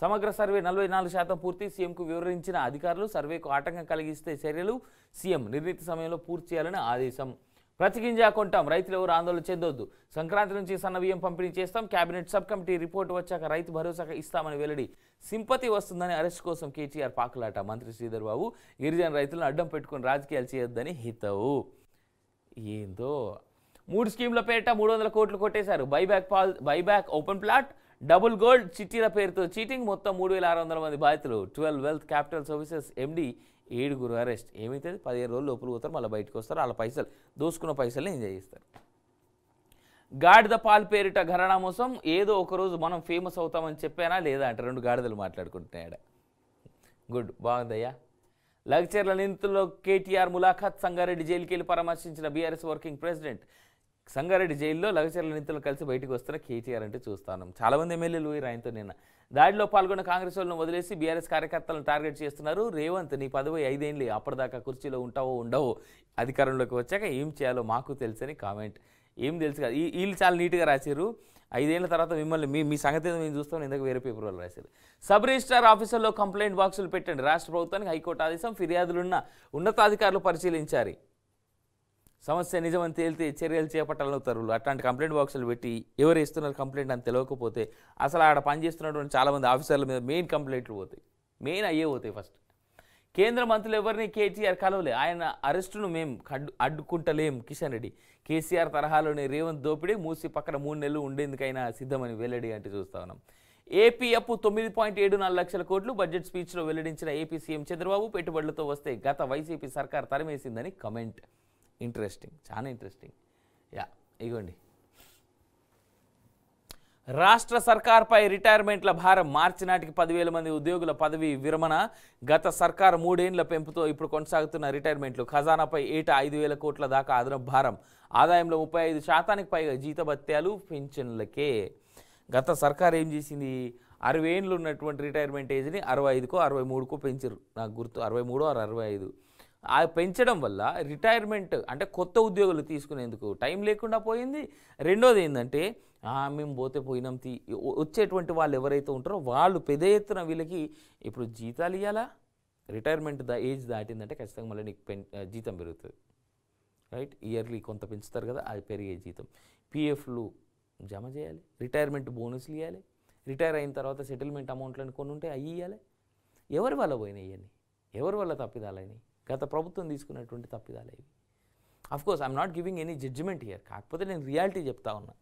సమగ్ర సర్వే 44% పూర్తి. సీఎంకు వివరించిన అధికారులు. సర్వేకు ఆటంకం కలిగిస్తే చర్యలు. సీఎం నిర్ణీత సమయంలో పూర్తి చేయాలని ఆదేశం. ప్రతి గింజ కొంటాం, రైతులు ఎవరు ఆందోళన చెందొద్దు. సంక్రాంతి నుంచి సన్న బియ్యం పంపిణీ చేస్తాం. కేబినెట్ సబ్ కమిటీ రిపోర్టు వచ్చాక రైతు భరోసా ఇస్తామని వెల్లడి. సింపతి వస్తుందని అరెస్ట్ కోసం కేటీఆర్ పాకులాట. మంత్రి శ్రీధర్ బాబు గిరిజన రైతులను అడ్డం పెట్టుకుని రాజకీయాలు చేయొద్దని హితవు. ఏందో 3 స్కీమ్ల పేరిట 300 కోట్లు కొట్టేశారు. Buyback open plot, double gold చిట్టీల పేరుతో చీటింగ్. మొత్తం 3,600 మంది బాధితులు. 12 wealth capital services MD 7 arrest. ఏమైతుంది? 15 రోజులు లోపల పోతారు, మళ్ళీ బయటకు వస్తారు. వాళ్ళ పైసలు దోసుకున్న పైసల్ని ఎంజాయ్ చేస్తారు. గాడిద పాలు పేరిట ఘరానా మోసం. ఏదో ఒకరోజు మనం ఫేమస్ అవుతామని చెప్పానా లేదా అంటే 2 గాడిదలు మాట్లాడుకుంటున్నాయట. గుడ్, బాగుందయ్యా. లగ్చర్ల నిందితుల్లో కేటీఆర్ ములాఖాత్. సంగారెడ్డి జైలుకి వెళ్ళి పరామర్శించిన బీఆర్ఎస్ వర్కింగ్ ప్రెసిడెంట్. సంగారెడ్డి జైల్లో లగ్చర్ల నిందితులను కలిసి బయటకు వస్తున్న కేటీఆర్ అంటే చూస్తాను. చాలామంది ఎమ్మెల్యేలు ఆయనతో నిన్న దాడిలో పాల్గొన్న కాంగ్రెస్ వాళ్ళను వదిలేసి బీఆర్ఎస్ కార్యకర్తలను టార్గెట్ చేస్తున్నారు. రేవంత్, నీ పదవి 5 ఏళ్ళే, అప్పటిదాకా కుర్చీలో ఉంటావో ఉండవో, అధికారంలోకి వచ్చాక ఏం చేయాలో మాకు తెలుసని కామెంట్. ఏం తెలుసు కదా, వీళ్ళు చాలా నీట్గా రాశారు. 5 ఏళ్ల తర్వాత మిమ్మల్ని మీ సంగతి మేము చూస్తాం. ఇందాక వేరే పేపర్ వాళ్ళు రాశారు. సబ్ రిజిస్ట్రార్ ఆఫీసుల్లో కంప్లైంట్ బాక్సులు పెట్టండి. రాష్ట్ర ప్రభుత్వానికి హైకోర్టు ఆదేశం. ఫిర్యాదులున్న ఉన్నతాధికారులు పరిశీలించారు. సమస్య నిజమని తేలితే చర్యలు చేపట్టాలని ఉత్తర్వులు. అట్లాంటి కంప్లైంట్ బాక్సులు పెట్టి ఎవరు ఇస్తున్నారు కంప్లైంట్ అని తెలియకపోతే అసలు ఆడ పనిచేస్తున్నటువంటి చాలామంది ఆఫీసర్ల మీద మెయిన్ కంప్లైంట్లు పోతాయి. మెయిన్ అయ్యే పోతాయి. ఫస్ట్ కేంద్ర మంత్రులు ఎవరిని కేటీఆర్ కలవలే. ఆయన అరెస్టును మేము అడ్డుకుంటలేం. కిషన్ రెడ్డి. కేసీఆర్ తరహాలోనే రేవంత్ దోపిడీ. మూసి పక్కన 3 నెలలు ఉండేందుకైనా సిద్ధమని వెల్లడి అంటే చూస్తా ఉన్నాం. ఏపీ అప్పు 9.74 లక్షల కోట్లు. బడ్జెట్ స్పీచ్లో వెల్లడించిన ఏపీ సీఎం చంద్రబాబు. పెట్టుబడులతో వస్తే గత వైసీపీ సర్కార్ తరిమేసిందని కమెంట్. ఇంట్రెస్టింగ్, చాలా ఇంట్రెస్టింగ్. ఇగోండి, రాష్ట్ర సర్కార్పై రిటైర్మెంట్ల భారం. మార్చి నాటికి 10,000 మంది ఉద్యోగుల పదవి విరమణ. గత సర్కారు 3 ఏళ్ల పెంపుతో ఇప్పుడు కొనసాగుతున్న రిటైర్మెంట్లు. ఖజానాపై ఏటా 5,000 కోట్ల దాకా అదనపు భారం. ఆదాయంలో 35% పైగా జీతభత్యాలు, పింఛన్లకే. గత సర్కారు ఏం చేసింది? 60 ఏళ్ళు ఉన్నటువంటి రిటైర్మెంట్ ఏజ్ని 65కో 63కో పెంచారు. నాకు గుర్తు 63 or 65. ఆ పెంచడం వల్ల రిటైర్మెంట్ అంటే కొత్త ఉద్యోగులు తీసుకునేందుకు టైం లేకుండా పోయింది. రెండోది ఏంటంటే మేము పోతే పోయినాం వచ్చేటువంటి వాళ్ళు ఎవరైతే ఉంటారో వాళ్ళు పెద్ద ఎత్తున వీళ్ళకి ఇప్పుడు జీతాలు ఇవ్వాలా. రిటైర్మెంట్ ఏజ్ దాటిందంటే ఖచ్చితంగా మళ్ళీ నీకు జీతం పెరుగుతుంది, రైట్? ఇయర్లీ కొంత పెంచుతారు కదా, అది పెరిగే జీతం. పిఎఫ్లు జమ చేయాలి, రిటైర్మెంట్ బోనస్లు ఇవ్వాలి, రిటైర్ అయిన తర్వాత సెటిల్మెంట్ అమౌంట్లను కొన్ని ఉంటే అవి ఇవ్వాలి. ఎవరి వల్ల పోయినాయి ఇవన్నీ? ఎవరి వల్ల తప్పిదాలని? గత ప్రభుత్వం తీసుకున్నటువంటి తప్పిదాలు ఇవి. Of course I'm not giving any judgement here, కాకపోతే నేను రియాలిటీ చెప్తా ఉన్నా.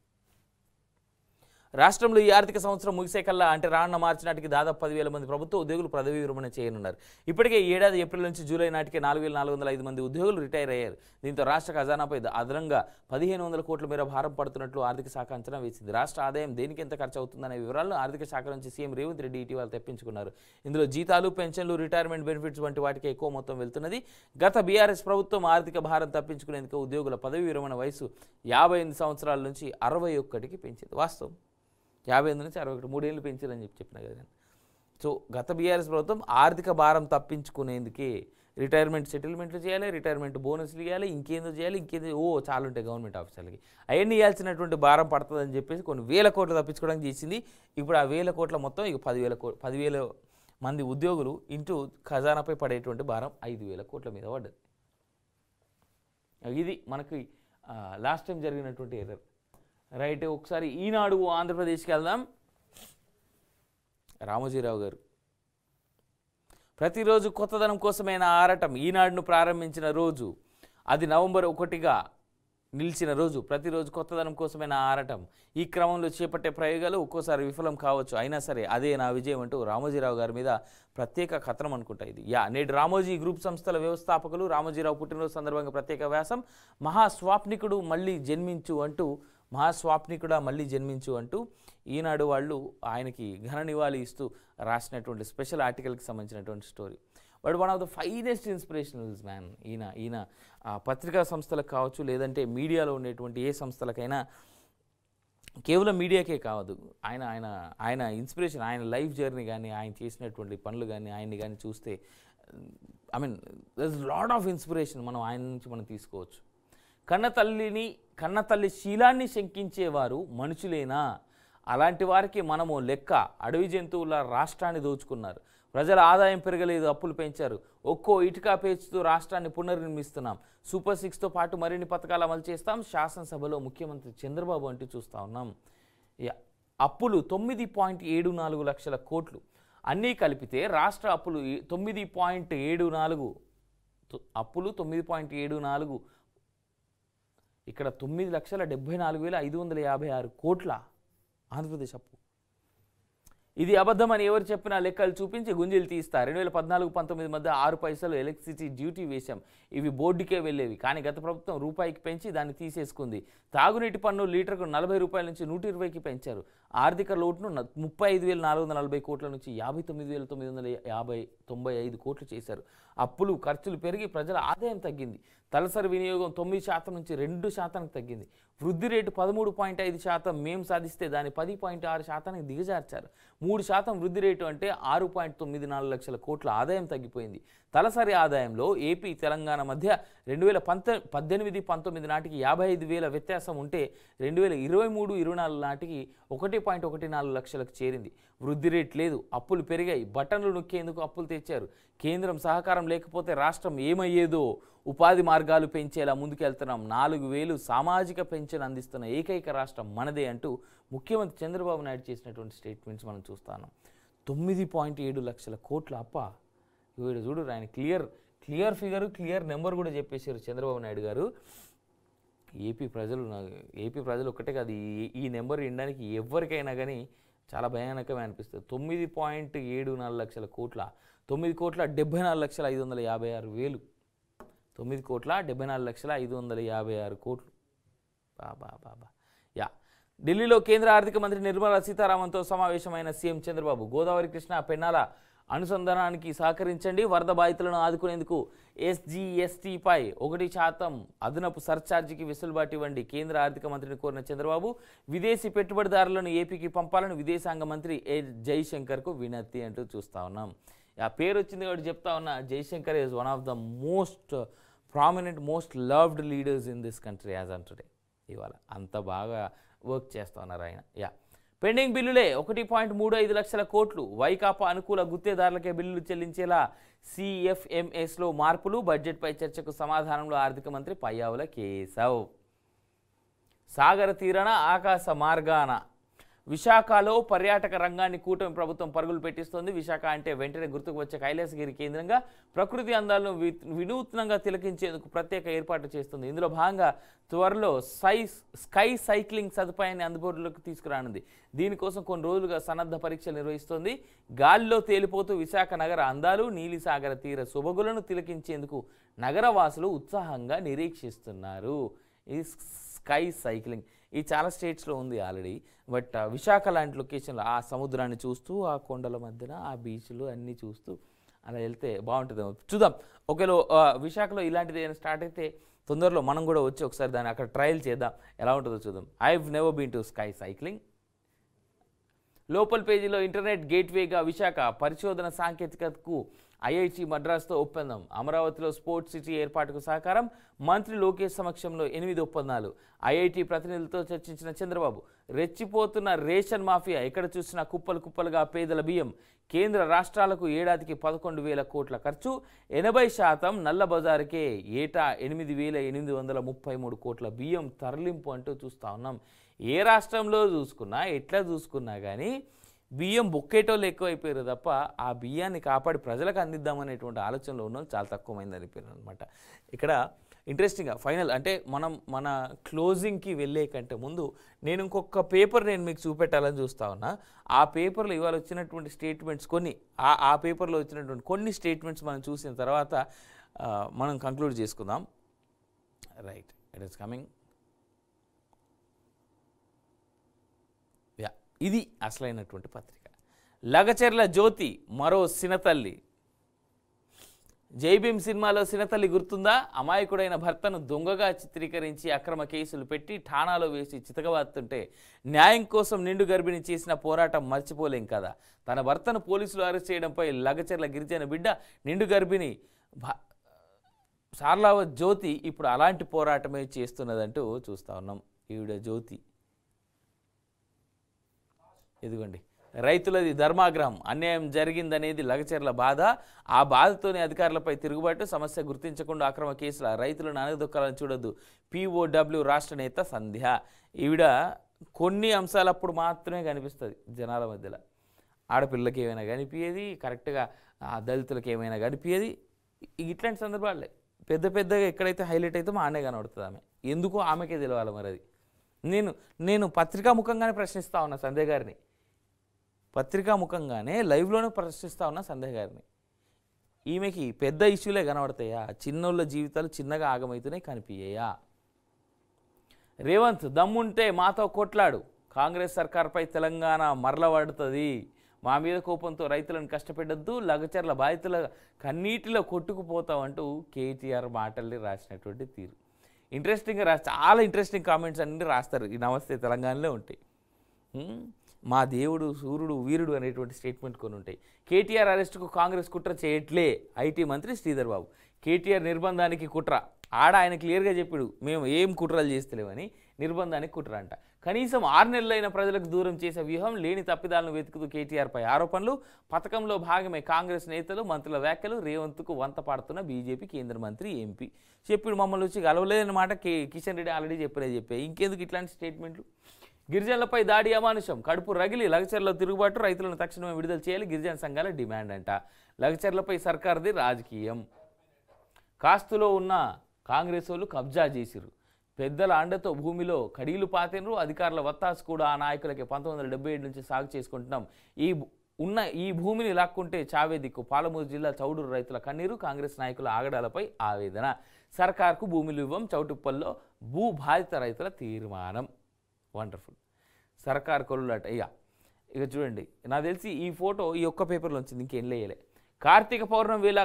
రాష్ట్రంలో ఈ ఆర్థిక సంవత్సరం ముగిసే కల్లా అంటే రానున్న మార్చి నాటికి దాదాపు 10,000 మంది ప్రభుత్వ ఉద్యోగులు పదవీ విరమణ చేయనున్నారు. ఇప్పటికే ఈ ఏడాది ఏప్రిల్ నుంచి జూలై నాటికే 4,405 మంది ఉద్యోగులు రిటైర్ అయ్యారు. దీంతో రాష్ట్ర ఖజానాపై అదనంగా 1,500 కోట్ల మేర భారం పడుతున్నట్లు ఆర్థిక శాఖ అంచనా వేసింది. రాష్ట్ర ఆదాయం దేనికి ఎంత ఖర్చు అవుతుందనే వివరాలను ఆర్థిక శాఖ నుంచి సీఎం రేవంత్ రెడ్డి ఇటీవల తెప్పించుకున్నారు. ఇందులో జీతాలు, పెన్షన్లు, రిటైర్మెంట్ బెనిఫిట్స్ వంటి వాటికి ఎక్కువ మొత్తం వెళ్తున్నది. గత బీఆర్ఎస్ ప్రభుత్వం ఆర్థిక భారం తప్పించుకునేందుకు ఉద్యోగుల పదవీ విరమణ వయసు 58 సంవత్సరాల నుంచి 61కి పెంచింది. వాస్తవం 58 నుంచి 61, 3 ఏళ్ళు పెంచారని చెప్పిన కదా నేను. సో గత బీఆర్ఎస్ ప్రభుత్వం ఆర్థిక భారం తప్పించుకునేందుకే రిటైర్మెంట్ సెటిల్మెంట్లు చేయాలి, రిటైర్మెంట్ బోనస్లు ఇవ్వాలి, ఇంకేందో చేయాలి, చాలా ఉంటాయి గవర్నమెంట్ ఆఫీసర్లకి. అవన్నీ ఇవ్వాల్సినటువంటి భారం పడుతుందని చెప్పేసి కొన్ని వేల కోట్లు తప్పించుకోవడానికి చేసింది. ఇప్పుడు ఆ 1000 కోట్ల మొత్తం ఇక 10,000 మంది ఉద్యోగులు ఇంటూ ఖజానాపై పడేటువంటి భారం 5,000 కోట్ల మీద పడ్డది. ఇది మనకి లాస్ట్ టైం జరిగినటువంటి ఎర్రర్, రైట్? ఒకసారి ఈనాడు ఆంధ్రప్రదేశ్కి వెళ్దాం. రామోజీరావు గారు ప్రతిరోజు కొత్తదనం కోసమైన ఆరాటం ఈనాడును ప్రారంభించిన రోజు, అది నవంబర్ 1గా నిలిచిన రోజు. ప్రతిరోజు కొత్తదనం కోసమైన ఆరాటం. ఈ క్రమంలో చేపట్టే ప్రయోగాలు ఒక్కోసారి విఫలం కావచ్చు, అయినా సరే అదే నా విజయం అంటూ రామోజీరావు గారి మీద ప్రత్యేక కథనం అనుకుంటా ఇది. నేడు రామోజీ గ్రూప్ సంస్థల వ్యవస్థాపకులు రామోజీరావు పుట్టినరోజు సందర్భంగా ప్రత్యేక వ్యాసం. మహాస్వాప్నికుడు మళ్ళీ జన్మించు అంటూ ఈనాడు వాళ్ళు ఆయనకి ఘన నివాళి ఇస్తూ రాసినటువంటి స్పెషల్ ఆర్టికల్కి సంబంధించినటువంటి story. But one of the finest inspirationals man ఈయన పత్రికా సంస్థలకు కావచ్చు, లేదంటే మీడియాలో ఉండేటువంటి ఏ సంస్థలకైనా, కేవలం మీడియాకే కావద్దు, ఆయన ఇన్స్పిరేషన్, ఆయన లైఫ్ జర్నీ కానీ, ఆయన చేసినటువంటి పనులు కానీ, ఆయన్ని కానీ చూస్తే there is lot of inspiration మనం ఆయన నుంచి మనం తీసుకోవచ్చు. కన్నతల్లి శీలాన్ని శంకించేవారు మనుషులేనా? అలాంటి వారికి మనము లెక్క. అడవి జంతువుల రాష్ట్రాన్ని దోచుకున్నారు. ప్రజల ఆదాయం పెరగలేదు, అప్పులు పెంచారు. ఒక్కో ఇటుక పేర్చుతూ రాష్ట్రాన్ని పునర్నిర్మిస్తున్నాం. సూపర్ 6తో పాటు మరిన్ని పథకాలు అమలు చేస్తాం. శాసనసభలో ముఖ్యమంత్రి చంద్రబాబు అంటూ చూస్తూ ఉన్నాం. అప్పులు 9.74 లక్షల కోట్లు. అన్నీ కలిపితే రాష్ట్ర అప్పులు 9.74, అప్పులు 9.74, ఇక్కడ 9,74,556 కోట్ల ఆంధ్రప్రదేశ్ అప్పు. ఇది అబద్ధమని ఎవరు చెప్పినా లెక్కలు చూపించి గుంజీలు తీస్తారు. 2014-19 మధ్య 6 పైసలు ఎలక్ట్రిసిటీ డ్యూటీ వేశాం. ఇవి బోర్డుకే వెళ్ళేవి, కానీ గత ప్రభుత్వం రూపాయికి పెంచి దాన్ని తీసేసుకుంది. తాగునీటి పన్ను లీటర్కు 40 రూపాయల నుంచి 120కి పెంచారు. ఆర్థిక లోటును 35,440 కోట్ల నుంచి 59,995 కోట్లు చేశారు. అప్పులు, ఖర్చులు పెరిగి ప్రజల ఆదాయం తగ్గింది. తలసరి వినియోగం 9% నుంచి 2%కి తగ్గింది. వృద్ధి రేటు 13.5% మేము సాధిస్తే దాన్ని 10.6%కి దిగజార్చారు. 3% వృద్ధి రేటు అంటే 6.94 లక్షల కోట్ల ఆదాయం తగ్గిపోయింది. తలసరి ఆదాయంలో ఏపీ, తెలంగాణ మధ్య 2018-19 నాటికి 55,000 వ్యత్యాసం ఉంటే 2023-24 నాటికి 1.14 లక్షలకు చేరింది. వృద్ధి రేటు లేదు, అప్పులు పెరిగాయి. బటన్లు నొక్కేందుకు అప్పులు తెచ్చారు. కేంద్రం సహకారం లేకపోతే రాష్ట్రం ఏమయ్యేదో. ఉపాధి మార్గాలు పెంచేలా ముందుకెళ్తున్నాం. 4,000 సామాజిక పెన్షన్ అందిస్తున్న ఏకైక రాష్ట్రం మనదే అంటూ ముఖ్యమంత్రి చంద్రబాబు నాయుడు చేసినటువంటి స్టేట్మెంట్స్ మనం చూస్తాను. 9.7 లక్షల కోట్ల అప్ప. వీడు చూడు, ఆయన క్లియర్ ఫిగరు, క్లియర్ నెంబర్ కూడా చెప్పేశారు చంద్రబాబు నాయుడు గారు. ఏపీ ప్రజలు ఒక్కటే కాదు, ఈ నెంబర్ వినడానికి ఎవరికైనా కానీ చాలా భయానకమే అనిపిస్తుంది. 9.74 లక్షల కోట్ల, 9,74,556,000, 9,74,556 కోట్లు. బాబా. ఢిల్లీలో కేంద్ర ఆర్థిక మంత్రి నిర్మలా సీతారామన్తో సమావేశమైన సీఎం చంద్రబాబు. గోదావరి, కృష్ణా, పెన్నాల అనుసంధానానికి సహకరించండి. వరద బాధితులను ఆదుకునేందుకు SGSTపై 1% అదనపు సర్ఛార్జీకి వెసులుబాటు ఇవ్వండి. కేంద్ర ఆర్థిక మంత్రిని కోరిన చంద్రబాబు విదేశీ పెట్టుబడిదారులను ఏపీకి పంపాలని విదేశాంగ మంత్రి జైశంకర్కు వినతి అంటూ చూస్తా ఉన్నాం. ఆ పేరు వచ్చింది కాబట్టి చెప్తా ఉన్నా, Jayashankar is one of the most prominent most loved leaders in this country as on today. ఇవాళ అంత బాగా వర్క్ చేస్తూ ఉన్నారు ఆయన. పెండింగ్ బిల్లులే 1.35 లక్షల కోట్లు. వైకాపా అనుకూల గుత్తేదారులకే బిల్లులు చెల్లించేలా CFMSలో మార్పులు. బడ్జెట్పై చర్చకు సమాధానంలో ఆర్థిక మంత్రి పయ్యావుల కేశవ్. సాగర తీరన ఆకాశ మార్గాన విశాఖలో పర్యాటక రంగాన్ని కూటమి ప్రభుత్వం పరుగులు పెట్టిస్తోంది. విశాఖ అంటే వెంటనే గుర్తుకు వచ్చే కైలాసగిరి కేంద్రంగా ప్రకృతి అందాలను వినూత్నంగా తిలకించేందుకు ప్రత్యేక ఏర్పాట్లు చేస్తుంది. ఇందులో భాగంగా త్వరలో స్కై సైక్లింగ్ సదుపాయాన్ని అందుబాటులోకి తీసుకురానుంది. దీనికోసం కొన్ని రోజులుగా సన్నద్ధ పరీక్షలు నిర్వహిస్తోంది. గాలిలో తేలిపోతూ విశాఖ నగర అందాలు, నీలిసాగర తీర సొబగులను తిలకించేందుకు నగరవాసులు ఉత్సాహంగా నిరీక్షిస్తున్నారు. ఈ స్కై సైక్లింగ్ ఈ చాలా స్టేట్స్లో ఉంది ఆల్రెడీ. బట్ విశాఖ లాంటి లొకేషన్లో ఆ సముద్రాన్ని చూస్తూ, ఆ కొండల మధ్యన ఆ బీచ్లు అన్నీ చూస్తూ అలా వెళ్తే బాగుంటుంది. చూద్దాం, ఒకవేళ విశాఖలో ఇలాంటిది ఏమైనా స్టార్ట్ అయితే తొందరలో మనం కూడా వచ్చి ఒకసారి దాన్ని అక్కడ ట్రయల్ చేద్దాం, ఎలా ఉంటుందో చూద్దాం. I have never been to sky cycling. లోపల్ పేజీలో ఇంటర్నెట్ గేట్వేగా విశాఖ పరిశోధన సాంకేతికతకు IIT మద్రాస్తో ఒప్పందం. అమరావతిలో స్పోర్ట్స్ సిటీ ఏర్పాటుకు సహకారం. మంత్రి లోకేష్ సమక్షంలో 8 ఒప్పందాలు. IIT ప్రతినిధులతో చర్చించిన చంద్రబాబు. రెచ్చిపోతున్న రేషన్ మాఫియా, ఎక్కడ చూసినా కుప్పలు కుప్పలుగా పేదల బియ్యం. కేంద్ర రాష్ట్రాలకు ఏడాదికి 11,000 కోట్ల ఖర్చు. 80% నల్ల బజారుకే ఏటా 8,833 కోట్ల బియ్యం తరలింపు అంటూ చూస్తూ ఉన్నాం. ఏ రాష్ట్రంలో చూసుకున్నా ఎట్లా చూసుకున్నా కానీ బియ్యం బొక్కేటోళ్ళు ఎక్కువైపోయారు తప్ప ఆ బియ్యాన్ని కాపాడి ప్రజలకు అందిద్దామనేటువంటి ఆలోచనలో ఉన్న చాలా తక్కువ మంది అనిపోయారు అనమాట. ఇక్కడ ఇంట్రెస్టింగ్గా ఫైనల్ అంటే మన క్లోజింగ్కి వెళ్ళే కంటే ముందు నేను ఇంకొక పేపర్ మీకు చూపెట్టాలని చూస్తా ఉన్నా. ఆ పేపర్లో ఇవాళ వచ్చినటువంటి స్టేట్మెంట్స్ కొన్ని ఆ పేపర్లో వచ్చినటువంటి కొన్ని స్టేట్మెంట్స్ మనం చూసిన తర్వాత మనం కంక్లూడ్ చేసుకుందాం. Right, it is coming. ఇది అసలైనటువంటి పత్రిక. లగచెర్ల జ్యోతి మరో సినతల్లి. జైభీం సినిమాలో సినతల్లి గుర్తుందా? అమాయకుడైన భర్తను దొంగగా చిత్రీకరించి అక్రమ కేసులు పెట్టి ఠాణాలో వేసి చితకబాతుంటే న్యాయం కోసం నిండు గర్భిణి చేసిన పోరాటం మర్చిపోలేం కదా. తన భర్తను పోలీసులు అరెస్ట్ చేయడంపై లగచెర్ల గిరిజన బిడ్డ నిండు గర్భిణి సార్లావత్ జ్యోతి ఇప్పుడు అలాంటి పోరాటమే చేస్తున్నదంటూ చూస్తూ ఉన్నాం. ఈవిడ జ్యోతి ఇదిగోండి, రైతులది ధర్మాగ్రహం, అన్యాయం జరిగిందనేది లగచెర్ల బాధ. ఆ బాధతోనే అధికారులపై తిరుగుబాటు, సమస్య గుర్తించకుండా అక్రమ కేసుల రైతులను అనగదొక్కాలని చూడొద్దు. POW రాష్ట్ర నేత సంధ్య. ఈవిడ కొన్ని అంశాలప్పుడు మాత్రమే కనిపిస్తుంది జనాల మధ్యలో. ఆడపిల్లలకి ఏమైనా కనిపించేది, కరెక్ట్గా దళితులకు ఏమైనా కనిపించేది. ఇట్లాంటి సందర్భాలే పెద్దగా ఎక్కడైతే హైలైట్ అవుతామో ఆనే కనబడుతుంది ఆమె. ఎందుకో ఆమెకే తెలవాలి మరి అది. నేను పత్రికాముఖంగానే ప్రశ్నిస్తూ ఉన్నా సంధ్య గారిని, పత్రికాముఖంగానే లైవ్లోనే ప్రశ్నిస్తూ ఉన్నా సంధ్య గారిని. ఈమెకి పెద్ద ఇష్యూలే కనబడతాయా? చిన్నోళ్ళ జీవితాలు చిన్నగా ఆగమవుతూనే కనిపించాయా? రేవంత్ దమ్ముంటే మాతో కొట్లాడు, కాంగ్రెస్ సర్కార్పై తెలంగాణ మరలబడుతుంది, మా మీద కోపంతో రైతులను కష్టపెట్టద్దు, లగచెర్ల బాధితుల కన్నీటిలో కొట్టుకుపోతామంటూ KTR మాటల్ని రాసినటువంటి తీరు. ఇంట్రెస్టింగ్గా చాలా ఇంట్రెస్టింగ్ కామెంట్స్ అన్నీ రాస్తారు. ఈ నమస్తే తెలంగాణలో ఉంటాయి. మా దేవుడు సూర్యుడు వీరుడు అనేటువంటి స్టేట్మెంట్ కొన్ని ఉంటాయి. KTR అరెస్టుకు కాంగ్రెస్ కుట్ర చేయట్లే IT మంత్రి శ్రీధర్ బాబు. KTR నిర్బంధానికి కుట్ర. ఆయన క్లియర్గా చెప్పాడు, మేము ఏం కుట్రలు చేస్తలేమని. నిర్బంధానికి కుట్ర అంట. కనీసం 6 నెలలైన ప్రజలకు దూరం చేసే వ్యూహం, లేని తప్పిదాలను వెతుకుతూ KTRపై ఆరోపణలు. పథకంలో భాగమే కాంగ్రెస్ నేతలు మంత్రుల వ్యాఖ్యలు. రేవంత్కు వంత పాడుతున్న బీజేపీ కేంద్ర మంత్రి MP చెప్పాడు, మమ్మల్ని వచ్చి కలవలేదన్నమాట. కిషన్ రెడ్డి ఆల్రెడీ చెప్పాయి. ఇంకెందుకు ఇట్లాంటి స్టేట్మెంట్లు? గిరిజనులపై దాడి అమానుషం, కడుపు రగిలి లగచెర్లలో తిరుగుబాటు, రైతులను తక్షణమే విడుదల చేయాలి గిరిజన సంఘాల డిమాండ్ అంట. లగచెర్లపై సర్కార్ది రాజకీయం. కాస్తులో ఉన్న కాంగ్రెస్ వాళ్ళు కబ్జా చేసిరు, పెద్దల అండతో భూమిలో కడీలు పాతినరు, అధికారుల వత్తాసు కూడా ఆ నాయకులకి 1977 నుంచి సాగు చేసుకుంటున్నాం. ఈ భూమిని లాక్కుంటే చావే దిక్కు. పాలమూరు జిల్లా చౌడూరు రైతుల కన్నీరు, కాంగ్రెస్ నాయకుల ఆగడాలపై ఆవేదన. సర్కార్కు భూములు ఇవ్వం, చౌటుప్పల్లో భూ బాధిత రైతుల తీర్మానం. వండర్ఫుల్. సర్కార్ కొలులట. ఇక చూడండి, నాకు తెలిసి ఈ ఫోటో ఈ ఒక్క పేపర్లో వచ్చింది, ఇంకేం లేయలే. కార్తీక పౌర్ణమి వేళ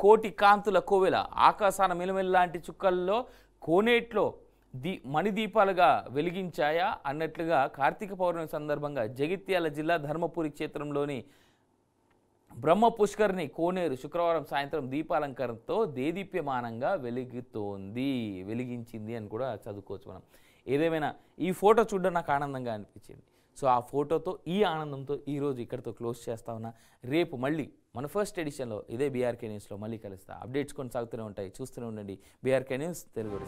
కోటి కాంతుల కోవెల, ఆకాశాన మెలమెల్లాంటి చుక్కల్లో కోనేట్లో మణిదీపాలుగా వెలిగించాయా అన్నట్లుగా కార్తీక పౌర్ణమి సందర్భంగా జగిత్యాల జిల్లా ధర్మపురి క్షేత్రంలోని బ్రహ్మ పుష్కరిణి కోనేరు శుక్రవారం సాయంత్రం దీపాలంకరణతో దేదీప్యమానంగా వెలిగించింది అని కూడా చదువుకోవచ్చు మనం. ఏదేమైనా ఈ ఫోటో చూడడం నాకు ఆనందంగా అనిపించింది. సో ఆ ఫోటోతో ఈ ఆనందంతో ఈరోజు ఇక్కడితో క్లోజ్ చేస్తా ఉన్నా. రేపు మళ్ళీ మన ఫస్ట్ ఎడిషన్లో ఇదే బీఆర్కే న్యూస్లో మళ్ళీ కలుస్తా. అప్డేట్స్ కొనసాగుతూనే ఉంటాయి, చూస్తూనే ఉండండి బీఆర్కే న్యూస్ తెలుగు.